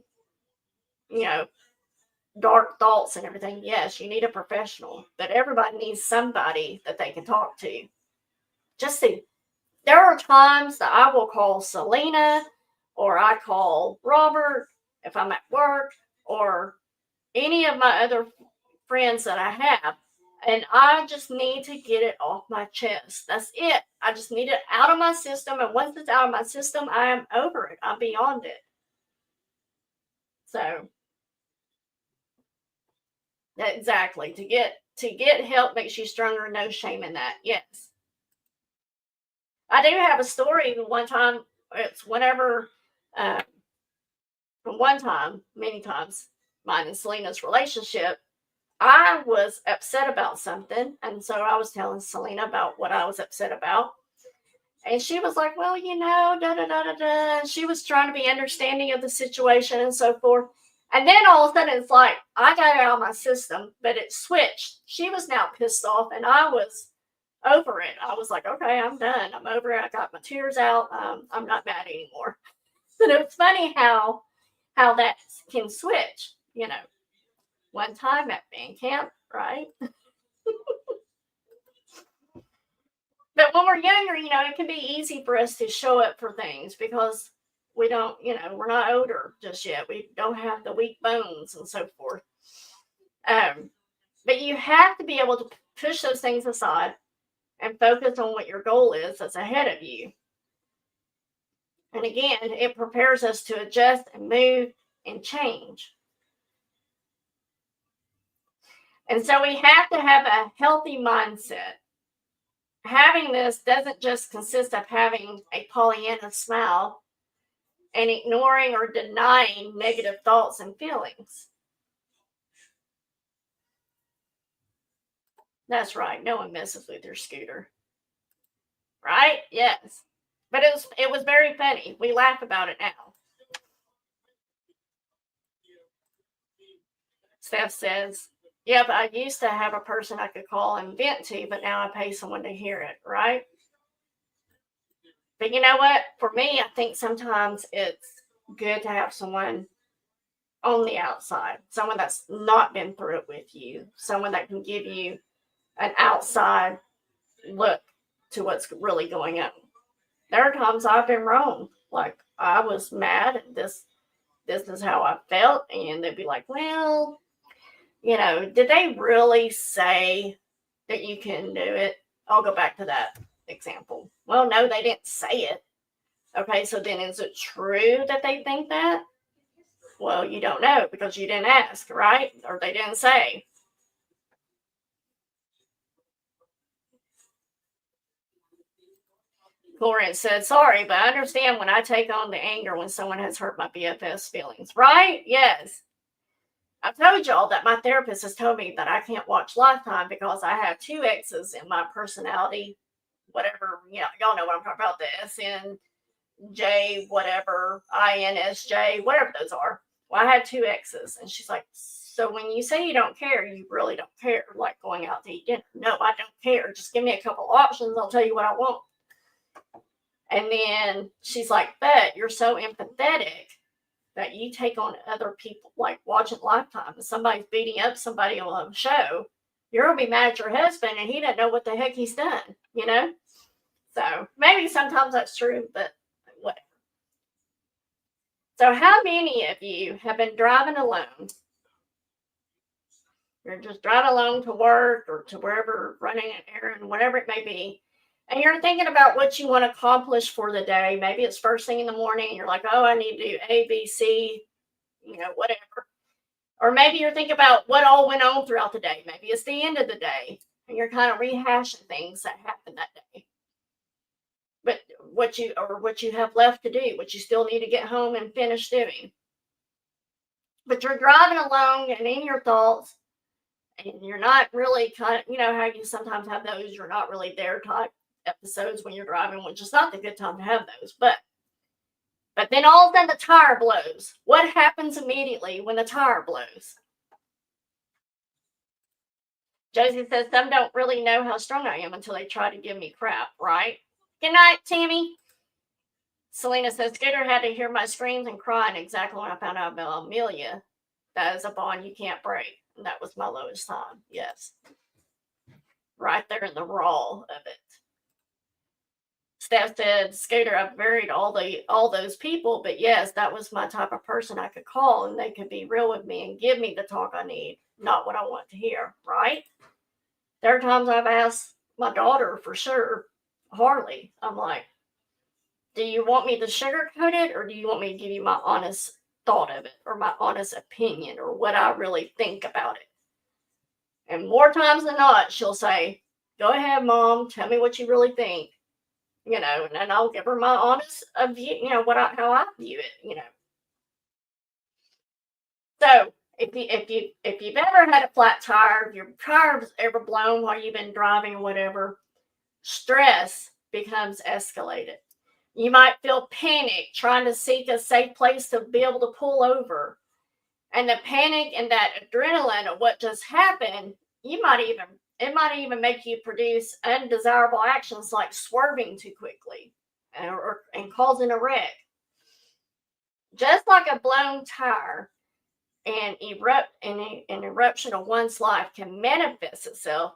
dark thoughts and everything, yes, you need a professional. But everybody needs somebody that they can talk to. Just see, there are times that I will call Selena or I call Robert if I'm at work or any of my other friends that I have. And I just need to get it off my chest. That's it. I just need it out of my system. And once it's out of my system, I am over it. I'm beyond it. So, exactly. To get help makes you stronger. No shame in that. Yes. I do have a story. One time, it's whenever, one time, many times, mine and Selena's relationship, I was upset about something. And so I was telling Selena about what I was upset about. And she was like, well, da da da da da. And she was trying to be understanding of the situation and so forth. And then all of a sudden it's like, I got it out of my system, but it switched. She was now pissed off and I was over it. I was like, okay, I'm done. I'm over it. I got my tears out. I'm not mad anymore. But it's funny how that can switch, one time at band camp, right? But when we're younger, it can be easy for us to show up for things because we don't, we're not older just yet. We don't have the weak bones and so forth. But you have to be able to push those things aside and focus on what your goal is that's ahead of you. And again, it prepares us to adjust and move and change. And so we have to have a healthy mindset. Having this doesn't just consist of having a Pollyanna smile and ignoring or denying negative thoughts and feelings. That's right. No one messes with your scooter. Right? Yes. But it was very funny. We laugh about it now. Steph says, yep, I used to have a person I could call and vent to, but now I pay someone to hear it, right? But you know what? For me, I think sometimes it's good to have someone on the outside, someone that's not been through it with you, someone that can give you an outside look to what's really going on. There are times I've been wrong. Like, I was mad and this is how I felt. And they'd be like, well, did they really say that you can do it? I'll go back to that example. Well, no, they didn't say it. Okay, so then is it true that they think that? Well, you don't know because you didn't ask, right? Or they didn't say. Lauren said, sorry, but I understand when I take on the anger when someone has hurt my BFF's feelings, right? Yes. I told y'all that my therapist has told me that I can't watch Lifetime because I have 2 X's in my personality, whatever, y'all know what I'm talking about, the SNJ, whatever, INSJ, whatever those are. Well, I had 2 X's. And she's like, so when you say you don't care, you really don't care, like going out to eat dinner. No, I don't care. Just give me a couple options. I'll tell you what I want. And then she's like, but you're so empathetic that you take on other people, like watching Lifetime. If somebody's beating up somebody on a show, you're going to be mad at your husband and he doesn't know what the heck he's done, So maybe sometimes that's true, but whatever. So how many of you have been driving alone? You're just driving alone to work or to wherever, running an errand, whatever it may be. And you're thinking about what you want to accomplish for the day. Maybe it's first thing in the morning and you're like, oh, I need to do A, B, C, whatever. Or maybe you're thinking about what all went on throughout the day. Maybe it's the end of the day and you're kind of rehashing things that happened that day. But what you have left to do, what you still need to get home and finish doing. But you're driving along and in your thoughts, and you're not really kind of, how you sometimes have those, you're not really there type episodes when you're driving, which is not the good time to have those. But then all of a sudden the tire blows. What happens immediately when the tire blows? Josie says, some don't really know how strong I am until they try to give me crap, right? Good night, Tammy. Selena says, Scooter had to hear my screams and crying exactly when I found out about Amelia. That is a bond you can't break. And that was my lowest time. Yes. Right there in the raw of it. Steph said, Scooter, I've buried all those people, but yes, that was my type of person I could call and they could be real with me and give me the talk I need, not what I want to hear, right? There are times I've asked my daughter for sure, Harley, I'm like, do you want me to sugarcoat it or do you want me to give you my honest thought of it or my honest opinion or what I really think about it? And more times than not, she'll say, go ahead, Mom, tell me what you really think. And then I'll give her my honest view, how I view it, So if you've ever had a flat tire, if your tire's ever blown while you've been driving or whatever, stress becomes escalated. You might feel panic trying to seek a safe place to be able to pull over. And the panic and that adrenaline of what just happened, it might even make you produce undesirable actions like swerving too quickly and causing a wreck. Just like a blown tire, and an eruption of one's life can manifest itself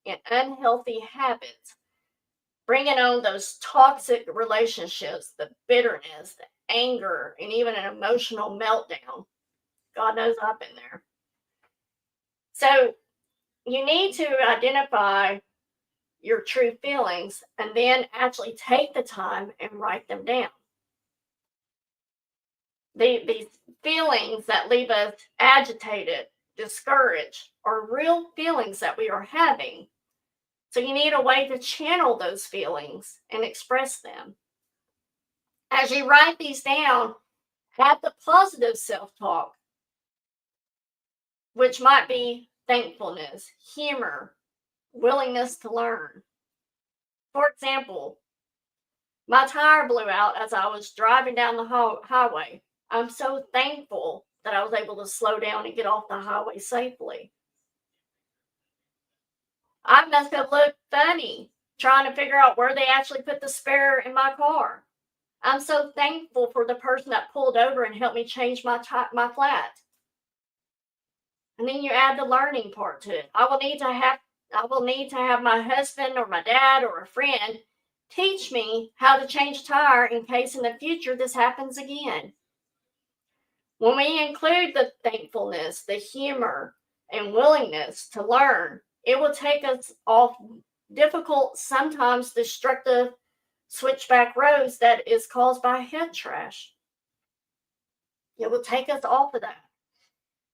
in unhealthy habits, bringing on those toxic relationships, the bitterness, the anger, and even an emotional meltdown. God knows I've been there. So you need to identify your true feelings and then actually take the time and write them down. These feelings that leave us agitated, discouraged, are real feelings that we are having. So you need a way to channel those feelings and express them. As you write these down, have the positive self-talk, which might be thankfulness, humor, willingness to learn. For example, my tire blew out as I was driving down the highway. I'm so thankful that I was able to slow down and get off the highway safely. I must have looked funny trying to figure out where they actually put the spare in my car. I'm so thankful for the person that pulled over and helped me change my flat. And then you add the learning part to it. I will need to have my husband or my dad or a friend teach me how to change a tire in case in the future this happens again. When we include the thankfulness, the humor, and willingness to learn, it will take us off difficult, sometimes destructive switchback roads that is caused by head trash. It will take us off of that.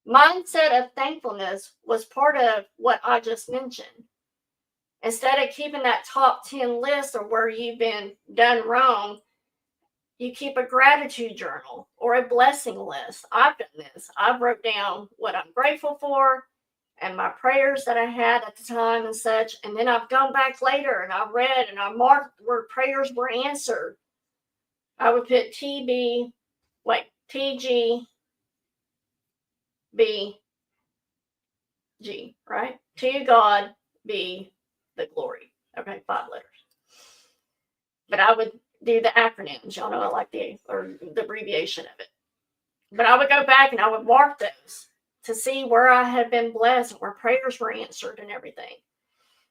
Mindset of thankfulness was part of what I just mentioned. Instead of keeping that top 10 list of where you've been done wrong, you keep a gratitude journal or a blessing list. I've done this. I've wrote down what I'm grateful for and my prayers that I had at the time and such. And then I've gone back later and I read and I marked where prayers were answered. I would put TGB, right? To God be the glory. Okay, 5 letters. But I would do the acronyms. Y'all know I like the abbreviation of it. But I would go back and I would mark those to see where I had been blessed, where prayers were answered and everything.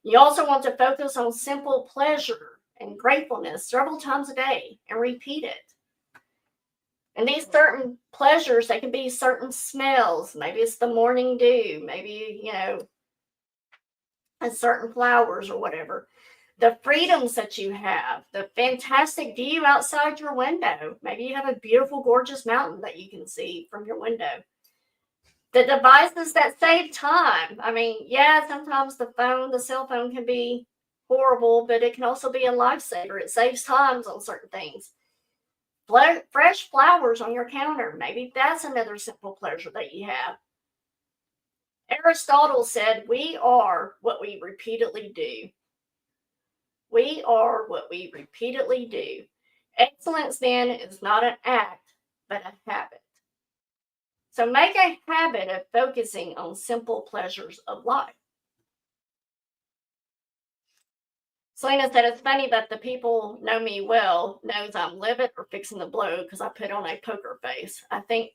You also want to focus on simple pleasure and gratefulness several times a day and repeat it. And these certain pleasures, they can be certain smells. Maybe it's the morning dew. Maybe, certain flowers or whatever. The freedoms that you have, the fantastic view outside your window. Maybe you have a beautiful, gorgeous mountain that you can see from your window. The devices that save time. I mean, yeah, sometimes the cell phone can be horrible, but it can also be a lifesaver. It saves times on certain things. Fresh flowers on your counter. Maybe that's another simple pleasure that you have. Aristotle said, we are what we repeatedly do. We are what we repeatedly do. Excellence, then, is not an act, but a habit. So make a habit of focusing on simple pleasures of life. Selena said, it's funny that the people know me well knows I'm livid or fixing to blow because I put on a poker face. I think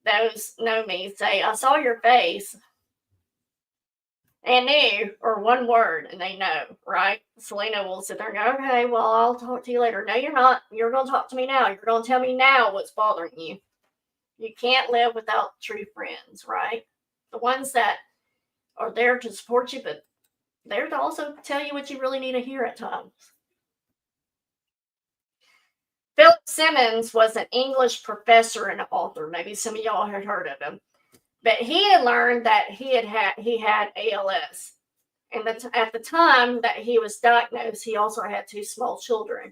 those know me say, I saw your face and knew, or one word, and they know, right? Selena will sit there and go, okay, well, I'll talk to you later. No, you're not. You're going to talk to me now. You're going to tell me now what's bothering you. You can't live without true friends, right? The ones that are there to support you, but there to also tell you what you really need to hear at times. Philip Simmons was an English professor and author. Maybe some of y'all had heard of him. But he had learned that he had ALS. And at the time that he was diagnosed, he also had 2 small children.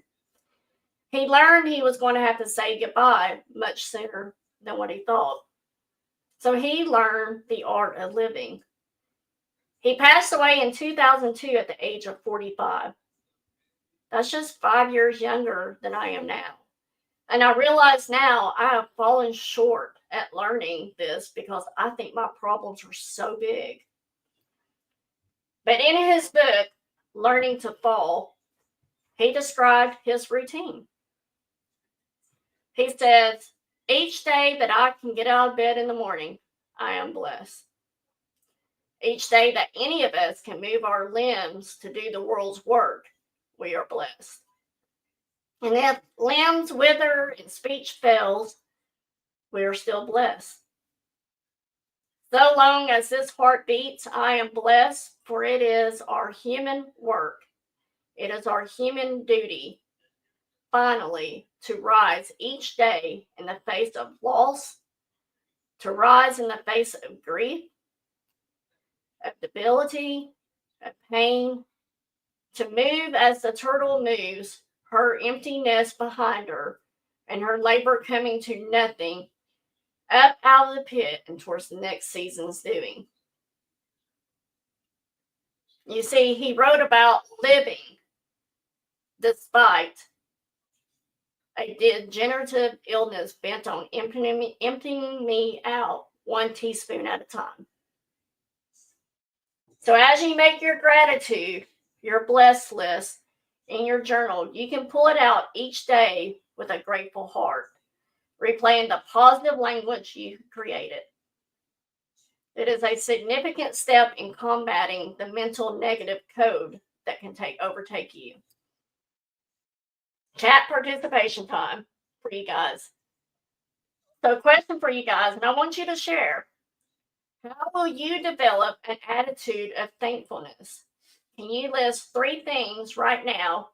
He learned he was going to have to say goodbye much sooner than what he thought. So he learned the art of living. He passed away in 2002 at the age of 45. That's just 5 years younger than I am now. And I realize now I have fallen short at learning this because I think my problems are so big. But in his book, Learning to Fall, he described his routine. He says, Each day that I can get out of bed in the morning, I am blessed. Each day that any of us can move our limbs to do the world's work, we are blessed. And if limbs wither and speech fails, we are still blessed. So long as this heart beats, I am blessed, for it is our human work. It is our human duty, finally, to rise each day in the face of loss, to rise in the face of grief, of debility, of pain, to move as the turtle moves, her empty nest behind her, and her labor coming to nothing, up out of the pit and towards the next season's doing. You see, he wrote about living despite a degenerative illness bent on emptying me out 1 teaspoon at a time. So as you make your gratitude, your blessed list in your journal, you can pull it out each day with a grateful heart, replaying the positive language you created. It is a significant step in combating the mental negative code that can overtake you. Chat participation time for you guys. So, question for you guys, and I want you to share. How will you develop an attitude of thankfulness? Can you list 3 things right now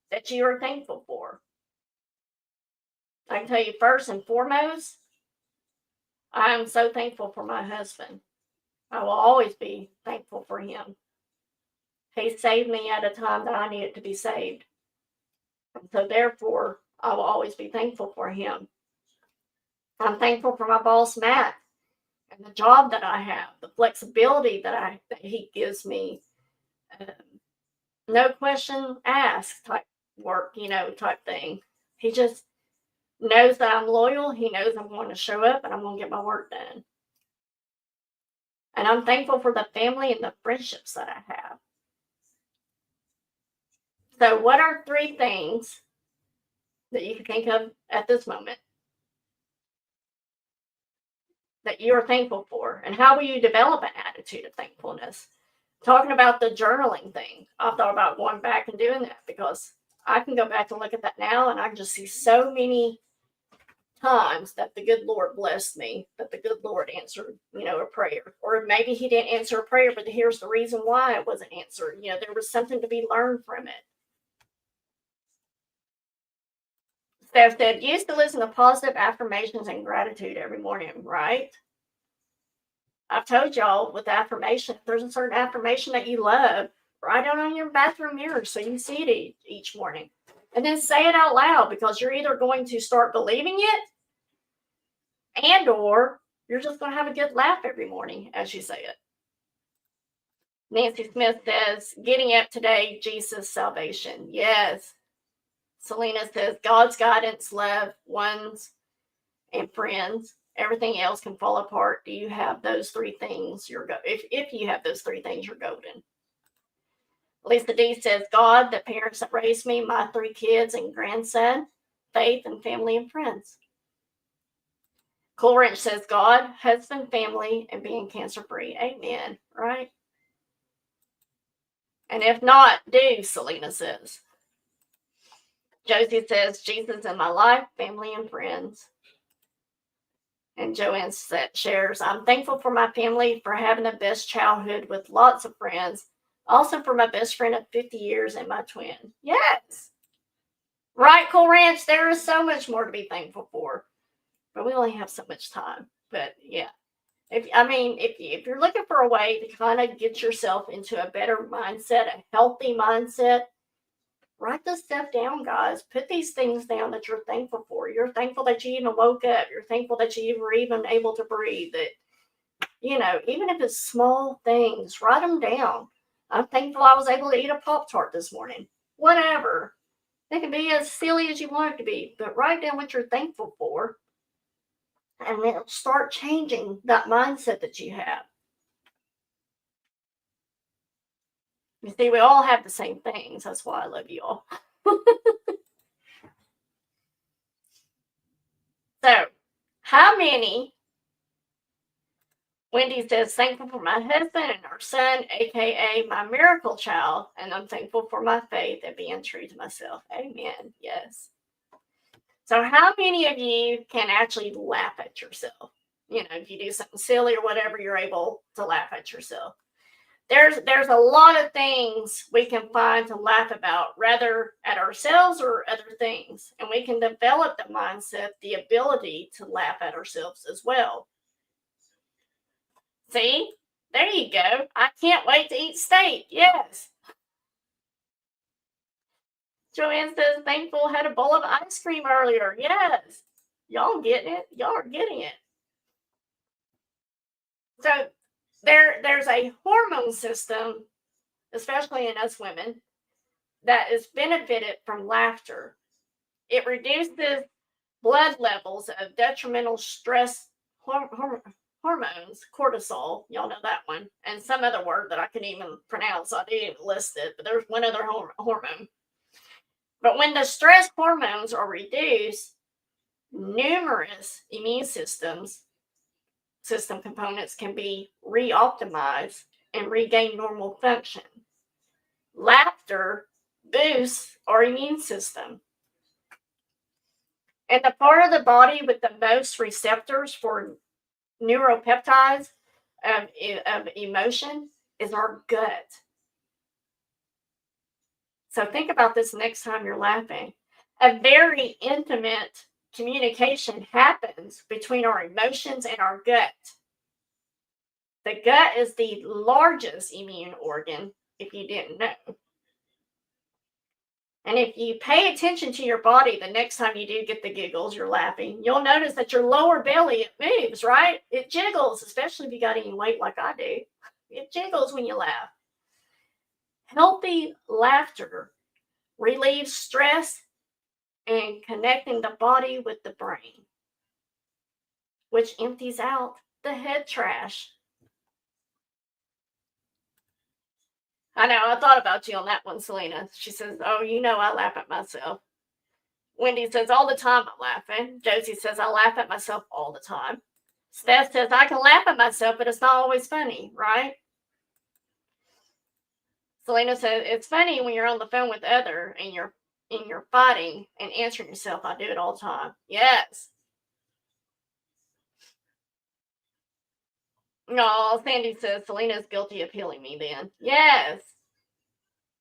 that you are thankful for? I can tell you first and foremost, I am so thankful for my husband. I will always be thankful for him. He saved me at a time that I needed to be saved. And so therefore, I will always be thankful for him. I'm thankful for my boss, Matt, and the job that I have, the flexibility that he gives me. No question asked type work, type thing. He just knows that I'm loyal. He knows I'm going to show up and I'm going to get my work done. And I'm thankful for the family and the friendships that I have. So what are 3 things that you can think of at this moment that you are thankful for? And how will you develop an attitude of thankfulness? Talking about the journaling thing, I thought about going back and doing that because I can go back and look at that now and I can just see so many times that the good Lord blessed me, that the good Lord answered, a prayer. Or maybe he didn't answer a prayer, but here's the reason why it wasn't answered. There was something to be learned from it. Steph said, used to listen to positive affirmations and gratitude every morning, right? I've told y'all with affirmation, if there's a certain affirmation that you love, write it on your bathroom mirror so you can see it each morning. And then say it out loud because you're either going to start believing it and or you're just going to have a good laugh every morning as you say it. Nancy Smith says, getting up today, Jesus' salvation. Yes. Selena says, God's guidance, love, ones, and friends. Everything else can fall apart. Do you have those 3 things? If you have those 3 things, you're golden. Lisa D says, God, the parents that raised me, my 3 kids and grandson, faith and family and friends. Cool Ranch says, God, husband, family, and being cancer-free. Amen. Right? And if not, do, Selena says. Josie says, Jesus in my life, family, and friends. And Joanne shares, I'm thankful for my family, for having the best childhood with lots of friends. Also for my best friend of 50 years and my twin. Yes. Right, Cool Ranch? There is so much more to be thankful for. But we only have so much time. But yeah. If you're looking for a way to kind of get yourself into a better mindset, a healthy mindset, write this stuff down, guys. Put these things down that you're thankful for. You're thankful that you even woke up. You're thankful that you were even able to breathe. That, even if it's small things, write them down. I'm thankful I was able to eat a Pop-Tart this morning. Whatever. It can be as silly as you want it to be, but write down what you're thankful for. And it'll start changing that mindset that you have. You see, we all have the same things. That's why I love you all. So, How many, Wendy says, thankful for my husband and our son, aka my miracle child, and I'm thankful for my faith and being true to myself. Amen. Yes. So how many of you can actually laugh at yourself? You know, if you do something silly or whatever, you're able to laugh at yourself. There's a lot of things we can find to laugh about, rather at ourselves or other things. And we can develop the mindset, the ability to laugh at ourselves as well. See, there you go. I can't wait to eat steak. Yes. Joanne says, thankful had a bowl of ice cream earlier. Yes. Y'all getting it? Y'all are getting it. So there's a hormone system, especially in us women, that is benefited from laughter. It reduces blood levels of detrimental stress hormones, cortisol, y'all know that one, and some other word that I couldn't even pronounce. I didn't even list it, but there's one other hormone. But when the stress hormones are reduced, numerous immune system components can be re-optimized and regain normal function. Laughter boosts our immune system. And the part of the body with the most receptors for neuropeptides of emotion is our gut. So think about this next time you're laughing. A very intimate communication happens between our emotions and our gut. The gut is the largest immune organ, if you didn't know. And if you pay attention to your body the next time you do get the giggles, you're laughing, you'll notice that your lower belly, it moves, right? It jiggles, especially if you got any weight like I do. It jiggles when you laugh. Healthy laughter relieves stress and connecting the body with the brain, which empties out the head trash. I know, I thought about you on that one, Selena. She says, oh, you know I laugh at myself. Wendy says, all the time I'm laughing. Josie says, I laugh at myself all the time. Steph says, I can laugh at myself, but it's not always funny, right? Selena says, it's funny when you're on the phone with other and you're fighting and answering yourself. I do it all the time. Yes. No, Sandy says, Selena's guilty of healing me then. Yes.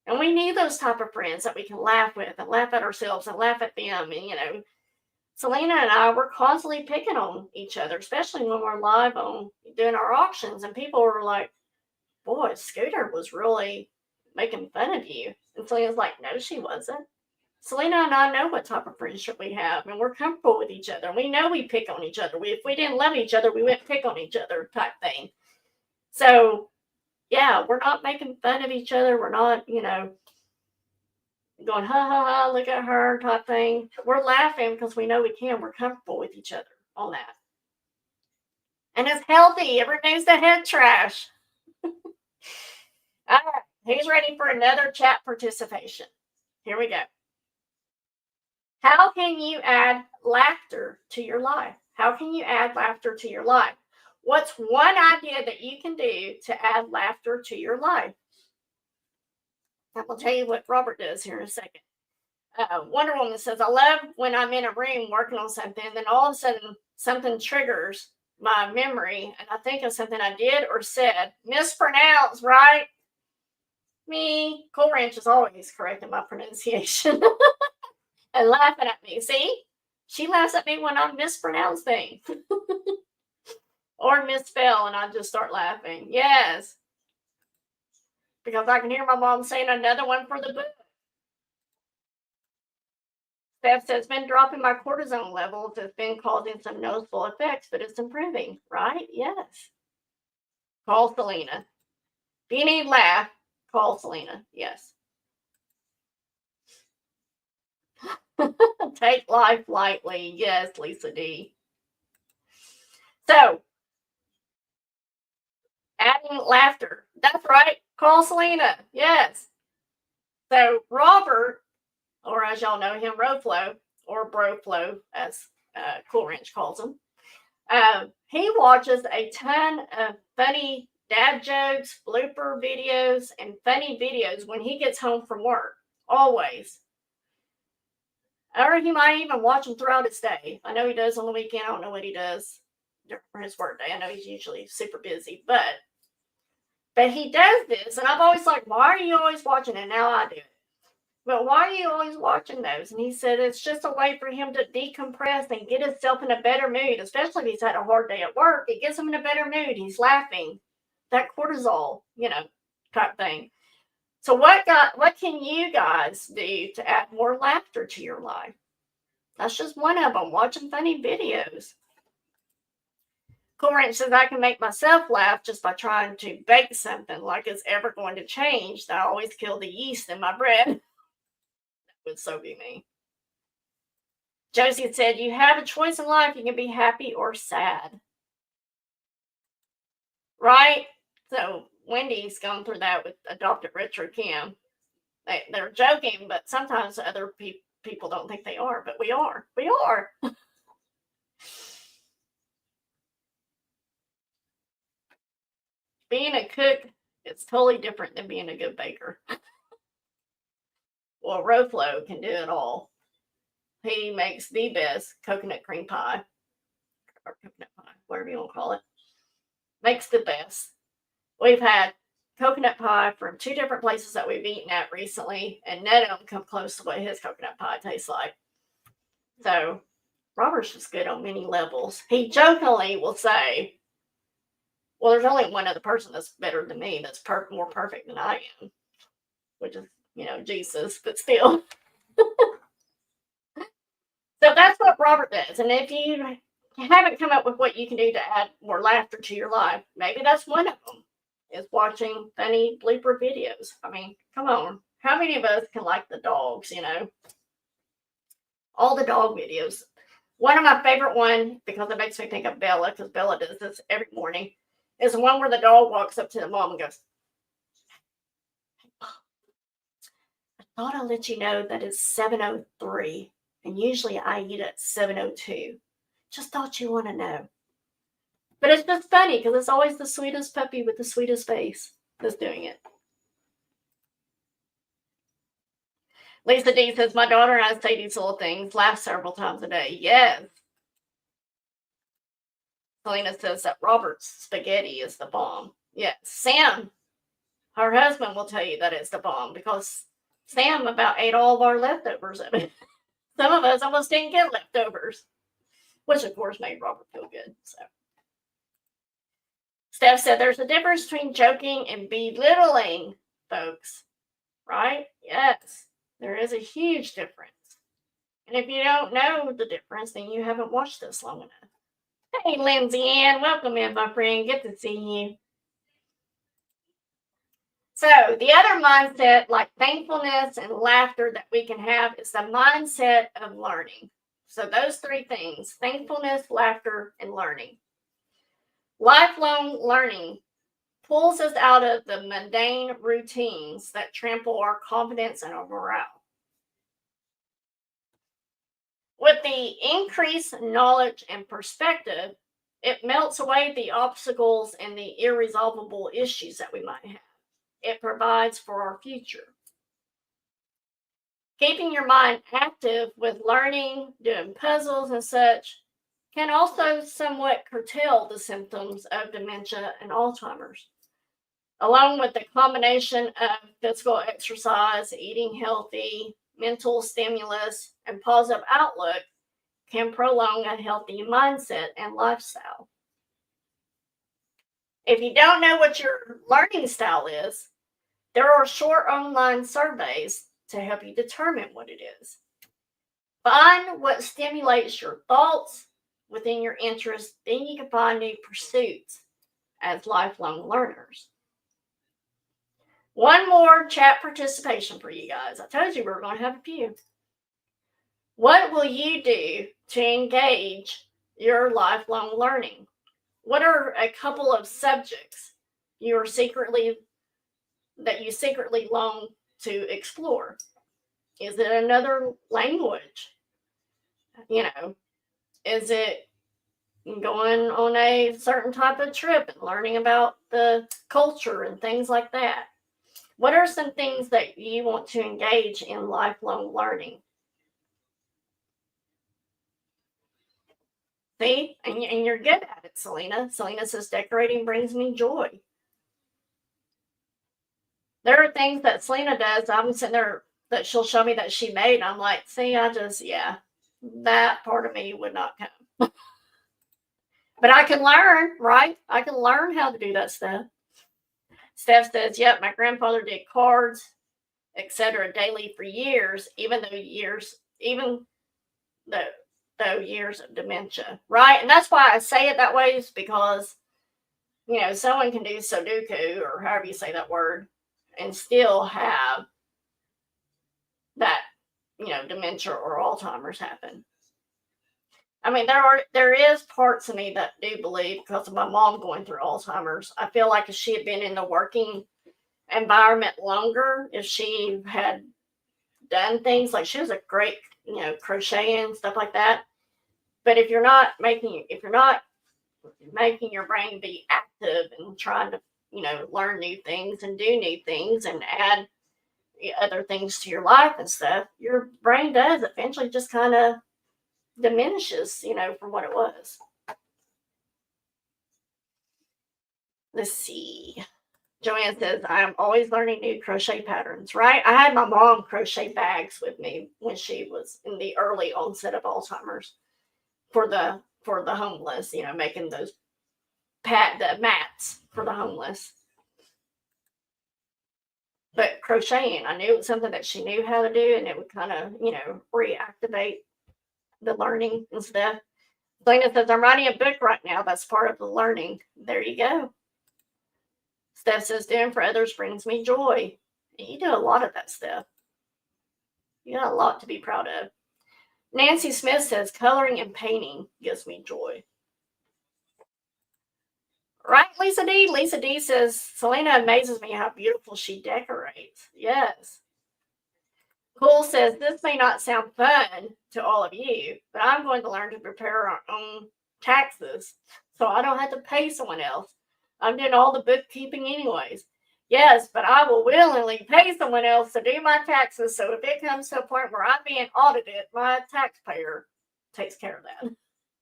And we need those type of friends that we can laugh with and laugh at ourselves and laugh at them. And, you know, Selena and I, we're constantly picking on each other, especially when we're live on doing our auctions. And people were like, boy, Scooter was really making fun of you. And Selena's like, no, she wasn't. Selena and I know what type of friendship we have, and we're comfortable with each other. We know we pick on each other. If we didn't love each other, we wouldn't pick on each other type thing. So, yeah, we're not making fun of each other. We're not, you know, going, ha, ha, ha, look at her type thing. We're laughing because we know we can. We're comfortable with each other on that. And it's healthy. It removes the head trash. All right, who's ready for another chat participation? Here we go. How can you add laughter to your life? How can you add laughter to your life? What's one idea that you can do to add laughter to your life? I will tell you what Robert does here in a second. Wonder Woman says, I love when I'm in a room working on something, then all of a sudden something triggers my memory, and I think of something I did or said. Mispronounced, right? Me. Cool Ranch is always correcting my pronunciation. And laughing at me. See? She laughs at me when I mispronounce things. Or misspell, and I just start laughing. Yes. Because I can hear my mom saying another one for the book. Steph says, been dropping my cortisone levels. It's been causing some noticeable effects, but it's improving, right? Yes. Call Selena. If you need laugh, call Selena. Yes. Take life lightly. Yes, Lisa D. So, adding laughter. That's right. Call Selena. Yes. So, Robert, or as y'all know him, Roflo, or Broflo, as Cool Ranch calls him, He watches a ton of funny dad jokes, blooper videos, and funny videos when he gets home from work. Always. Or he might even watch them throughout his day. I know he does on the weekend. I don't know what he does for his work day. I know he's usually super busy, but he does this, and I've always like, why are you always watching it? Now I do it. But why are you always watching those? And he said it's just a way for him to decompress and get himself in a better mood, especially if he's had a hard day at work. It gets him in a better mood. He's laughing. That cortisol, type thing. So what can you guys do to add more laughter to your life? That's just one of them, watching funny videos. Corinne says, I can make myself laugh just by trying to bake something like it's ever going to change. That I always kill the yeast in my bread. That would so be me. Josie said, you have a choice in life. You can be happy or sad. Right? So Wendy's gone through that with adopted Richard Kim. They're joking, but sometimes other people don't think they are, but we are. We are. Being a cook is totally different than being a good baker. Well, Roflo can do it all. He makes the best coconut cream pie, or coconut pie, whatever you want to call it. Makes the best. We've had coconut pie from 2 different places that we've eaten at recently, and none of them come close to what his coconut pie tastes like. So Robert's just good on many levels. He jokingly will say, well, there's only one other person that's better than me, that's more perfect than I am, which is, Jesus, but still. So that's what Robert does. And if you haven't come up with what you can do to add more laughter to your life, maybe that's one of them, is watching funny bleeper videos. I mean, come on. How many of us can like the dogs, All the dog videos. One of my favorite ones, because it makes me think of Bella, because Bella does this every morning, is the one where the dog walks up to the mom and goes, I thought I'd let you know that it's 7:03, and usually I eat at 7:02. Just thought you want to know. But it's just funny because it's always the sweetest puppy with the sweetest face that's doing it. Lisa D says, my daughter and I say these little things, laugh several times a day. Yes. Selena says that Robert's spaghetti is the bomb. Yes. Sam, her husband, will tell you that it's the bomb because Sam about ate all of our leftovers of it. Some of us almost didn't get leftovers, which of course made Robert feel good. So Steph said there's a difference between joking and belittling, folks. Right? Yes. There is a huge difference. And if you don't know the difference, then you haven't watched this long enough. Hey, Lindsay Ann, welcome in, my friend. Good to see you. So the other mindset, like thankfulness and laughter that we can have, is the mindset of learning. So those 3 things, thankfulness, laughter, and learning. Lifelong learning pulls us out of the mundane routines that trample our confidence and our morale. With the increased knowledge and perspective, it melts away the obstacles and the irresolvable issues that we might have. It provides for our future. Keeping your mind active with learning, doing puzzles and such, can also somewhat curtail the symptoms of dementia and Alzheimer's. Along with the combination of physical exercise, eating healthy, mental stimulus, and positive outlook can prolong a healthy mindset and lifestyle. If you don't know what your learning style is, there are short online surveys to help you determine what it is. Find what stimulates your thoughts within your interests, then you can find new pursuits as lifelong learners. One more chat participation for you guys. I told you we were going to have a few. What will you do to engage your lifelong learning? What are a couple of subjects that you secretly long to explore? Is it another language? Is it going on a certain type of trip and learning about the culture and things like that. What are some things that you want to engage in lifelong learning? See, and you're good at it, Selena. Selena says decorating brings me joy. There are things that Selena does. I'm sitting there that she'll show me that she made. And I'm like, see, yeah, that part of me would not come. But I can learn, right? I can learn how to do that stuff. Steph says, yep, my grandfather did cards, etc. daily for years, even though years of dementia, right? And that's why I say it that way, is because, someone can do Sudoku or however you say that word and still have that, dementia or Alzheimer's happen. I mean, there is parts of me that do believe, because of my mom going through Alzheimer's, I feel like if she had been in the working environment longer, if she had done things like, she was a great, crocheting and stuff like that. But if you're not making your brain be active and trying to, learn new things and do new things and add other things to your life and stuff, your brain does eventually just kind of diminishes, from what it was. Let's see. Joanne says, I'm always learning new crochet patterns, right? I had my mom crochet bags with me when she was in the early onset of Alzheimer's for the homeless, making those the mats for the homeless. But crocheting, I knew it was something that she knew how to do, and it would kind of, reactivate the learning and stuff. Selena says, I'm writing a book right now. That's part of the learning. There you go. Steph says, doing for others brings me joy. And you do a lot of that stuff. You got a lot to be proud of. Nancy Smith says, coloring and painting gives me joy. Right, Lisa D? Lisa D says, Selena amazes me how beautiful she decorates. Yes. Cool says, this may not sound fun to all of you, but I'm going to learn to prepare our own taxes so I don't have to pay someone else. I'm doing all the bookkeeping anyways. Yes, but I will willingly pay someone else to do my taxes, so if it comes to a point where I'm being audited, my taxpayer takes care of that.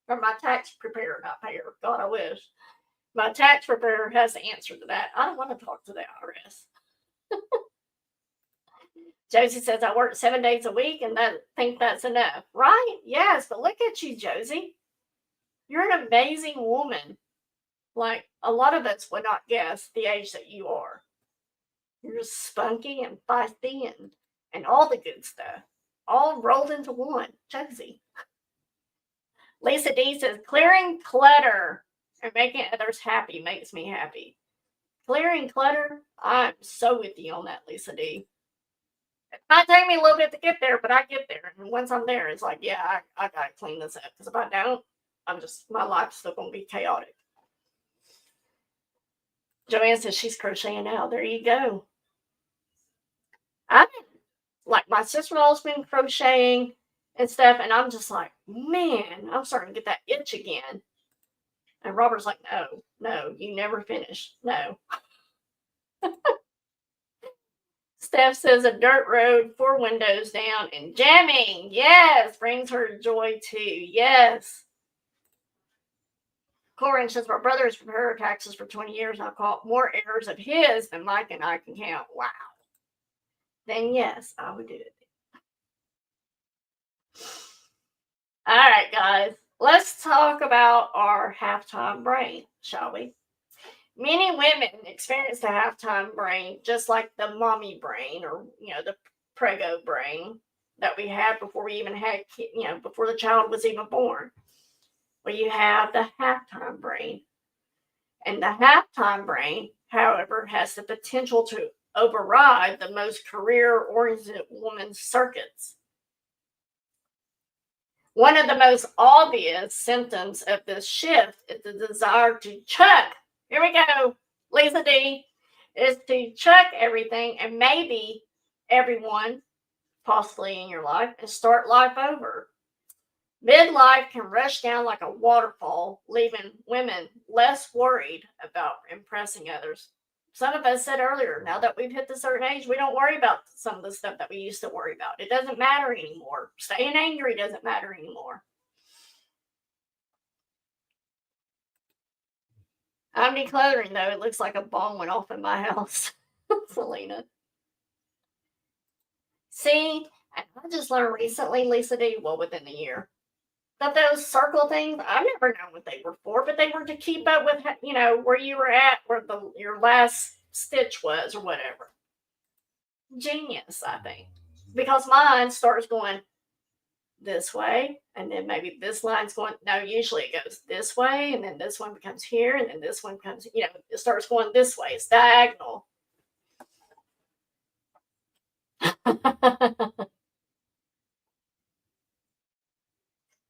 Or my tax preparer, not payer. God, I wish. My tax preparer has the answer to that. I don't want to talk to the IRS. Josie says, I work 7 days a week and think that's enough. Right? Yes, but look at you, Josie. You're an amazing woman. Like, a lot of us would not guess the age that you are. You're spunky and feisty and all the good stuff. All rolled into one. Josie. Lisa D says, clearing clutter and making others happy makes me happy. Clearing clutter, I'm so with you on that, Lisa D. It might take me a little bit to get there, but I get there. And once I'm there, it's like, yeah, I got to clean this up. Because if I don't, my life's still going to be chaotic. Joanne says she's crocheting now. There you go. Like, my sister-in-law's been crocheting and stuff, and I'm just like, man, I'm starting to get that itch again. And Robert's like, no, you never finish. No. Steph says a dirt road, 4 windows down, and jamming. Yes, brings her joy too. Yes. Corin says, my brother has prepared taxes for 20 years, and I've caught more errors of his than Mike and I can count. Wow. Then yes, I would do it. All right, guys. Let's talk about our halftime brain, shall we? Many women experience the halftime brain just like the mommy brain, or the prego brain that we had before we even had, before the child was even born. Well, you have the halftime brain. And the halftime brain, however, has the potential to override the most career-oriented woman's circuits. One of the most obvious symptoms of this shift is the desire to chuck. Here we go, Lisa D, is to chuck everything and maybe everyone possibly in your life and start life over. Midlife can rush down like a waterfall, leaving women less worried about impressing others. Some of us said earlier, now that we've hit the certain age, we don't worry about some of the stuff that we used to worry about. It doesn't matter anymore. Staying angry doesn't matter anymore. I'm decluttering, though. It looks like a bomb went off in my house. Selena. See, I just learned recently, Lisa D, well, within a year, that those circle things, I've never known what they were for, but they were to keep up with, where you were at, where your last stitch was or whatever. Genius, I think. Because mine starts going this way, and then maybe this line's going, no, usually it goes this way, and then this one becomes here, and then this one comes, it starts going this way. It's diagonal.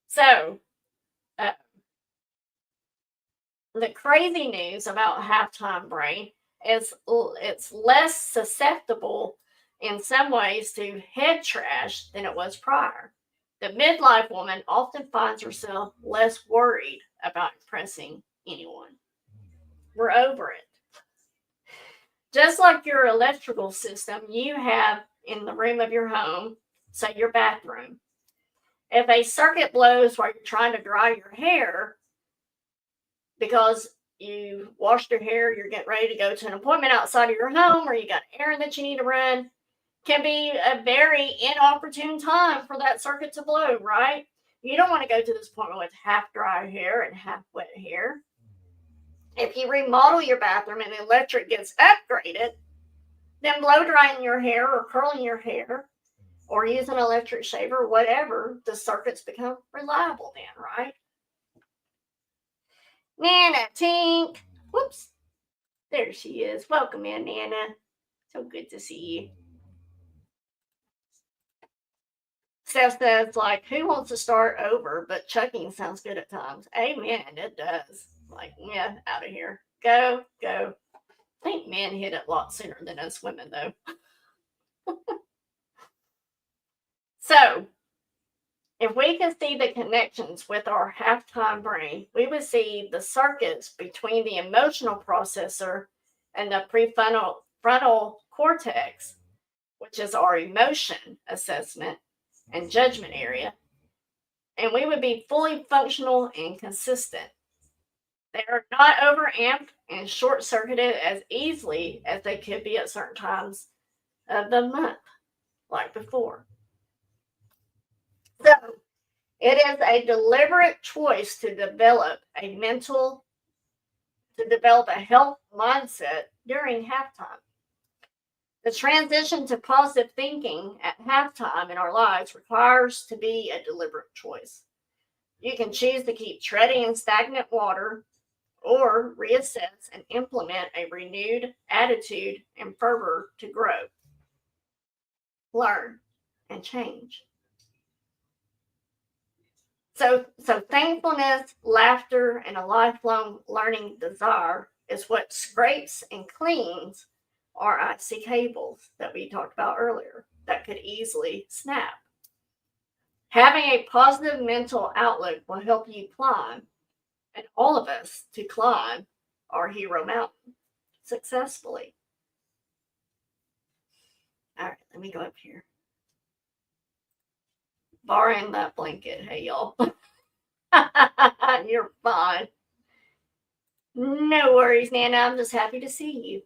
So, the crazy news about halftime brain is it's less susceptible in some ways to head trash than it was prior. The midlife woman often finds herself less worried about impressing anyone. We're over it. Just like your electrical system you have in the room of your home, say your bathroom. If a circuit blows while you're trying to dry your hair because you washed your hair, you're getting ready to go to an appointment outside of your home, or you got an errand that you need to run, can be a very inopportune time for that circuit to blow, right? You don't want to go to this appointment with half dry hair and half wet hair. If you remodel your bathroom and the electric gets upgraded, then blow drying your hair or curling your hair or using an electric shaver or whatever, the circuits become reliable then, right? Nana Tink. Whoops. There she is. Welcome in, Nana. So good to see you. Steph says, like, who wants to start over? But chucking sounds good at times. Amen. It does. Like, yeah, out of here. Go, go. I think men hit it a lot sooner than us women, though. So, if we can see the connections with our halftime brain, we would see the circuits between the emotional processor and the prefrontal cortex, which is our emotion assessment and judgment area, and we would be fully functional and consistent. They are not overamped and short-circuited as easily as they could be at certain times of the month, like before. So, it is a deliberate choice to develop a health mindset during halftime. The transition to positive thinking at halftime in our lives requires to be a deliberate choice. You can choose to keep treading in stagnant water or reassess and implement a renewed attitude and fervor to grow, learn, and change. So thankfulness, laughter, and a lifelong learning desire is what scrapes and cleans our IC cables that we talked about earlier that could easily snap. Having a positive mental outlook will help you climb, and all of us to climb our hero mountain successfully. All right, let me go up here. Borrowing that blanket, hey y'all. You're fine. No worries, Nana. I'm just happy to see you.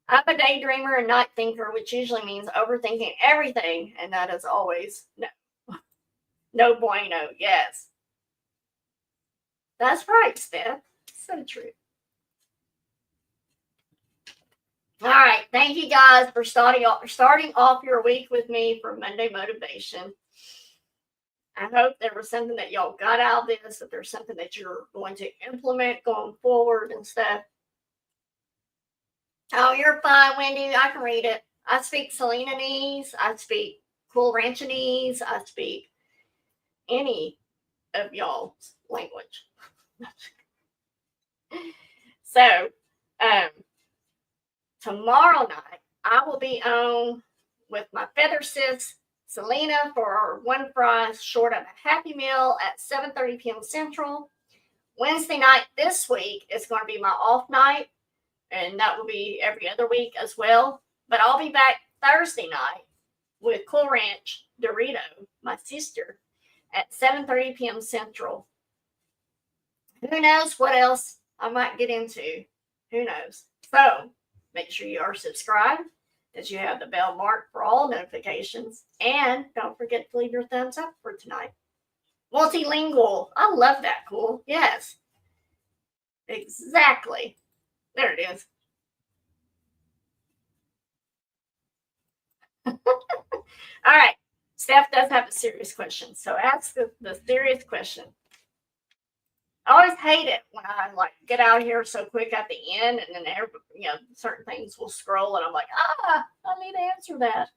I'm a daydreamer and night thinker, which usually means overthinking everything, and that is always no bueno. Yes. That's right, Steph. So true. All right. Thank you guys for starting off your week with me for Monday Motivation. I hope there was something that y'all got out of this, that there's something that you're going to implement going forward and stuff. Oh, you're fine, Wendy. I can read it. I speak Selena-nese. I speak Cool Ranchanese. I speak any of y'all's language. So, tomorrow night, I will be on with my Feather Sis Selena for one fry short of a Happy Meal at 7:30 p.m. Central. Wednesday night this week is going to be my off night, and that will be every other week as well. But I'll be back Thursday night with Cool Ranch Dorito, my sister, at 7:30 p.m. Central. Who knows what else I might get into? Who knows? So make sure you are subscribed, that you have the bell marked for all notifications, and don't forget to leave your thumbs up for tonight. Multilingual. I love that. Cool. Yes. Exactly. There it is. All right. Steph does have a serious question. So ask the serious question. I always hate it when I get out here so quick at the end, and then certain things will scroll, and I'm like, I need to answer that.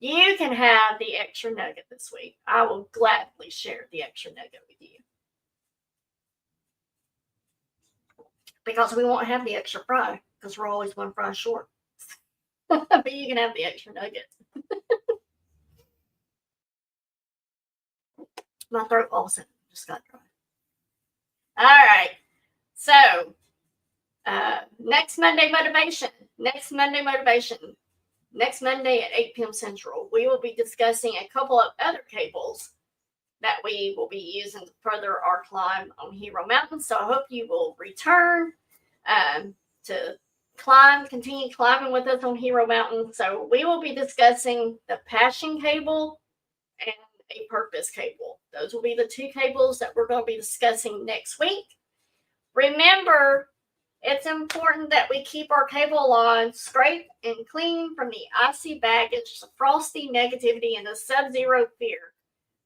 You can have the extra nugget this week. I will gladly share the extra nugget with you. Because we won't have the extra fry, because we're always one fry short. But you can have the extra nugget. My throat also just got dry. All right. So, next Monday motivation. Next Monday at 8 p.m. Central, we will be discussing a couple of other cables that we will be using to further our climb on Hero Mountain. So I hope you will return to continue climbing with us on Hero Mountain. So we will be discussing the passion cable and a purpose cable. Those will be the two cables that we're going to be discussing next week. Remember, it's important that we keep our cable line straight and clean from the icy baggage, the frosty negativity, and the sub-zero fear,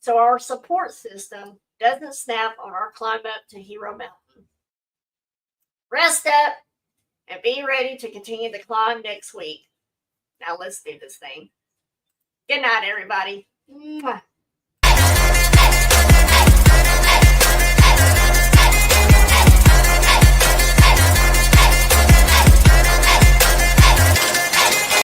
so our support system doesn't snap on our climb up to Hero Mountain. Rest up and be ready to continue the climb next week. Now let's do this thing. Good night, everybody. Mwah.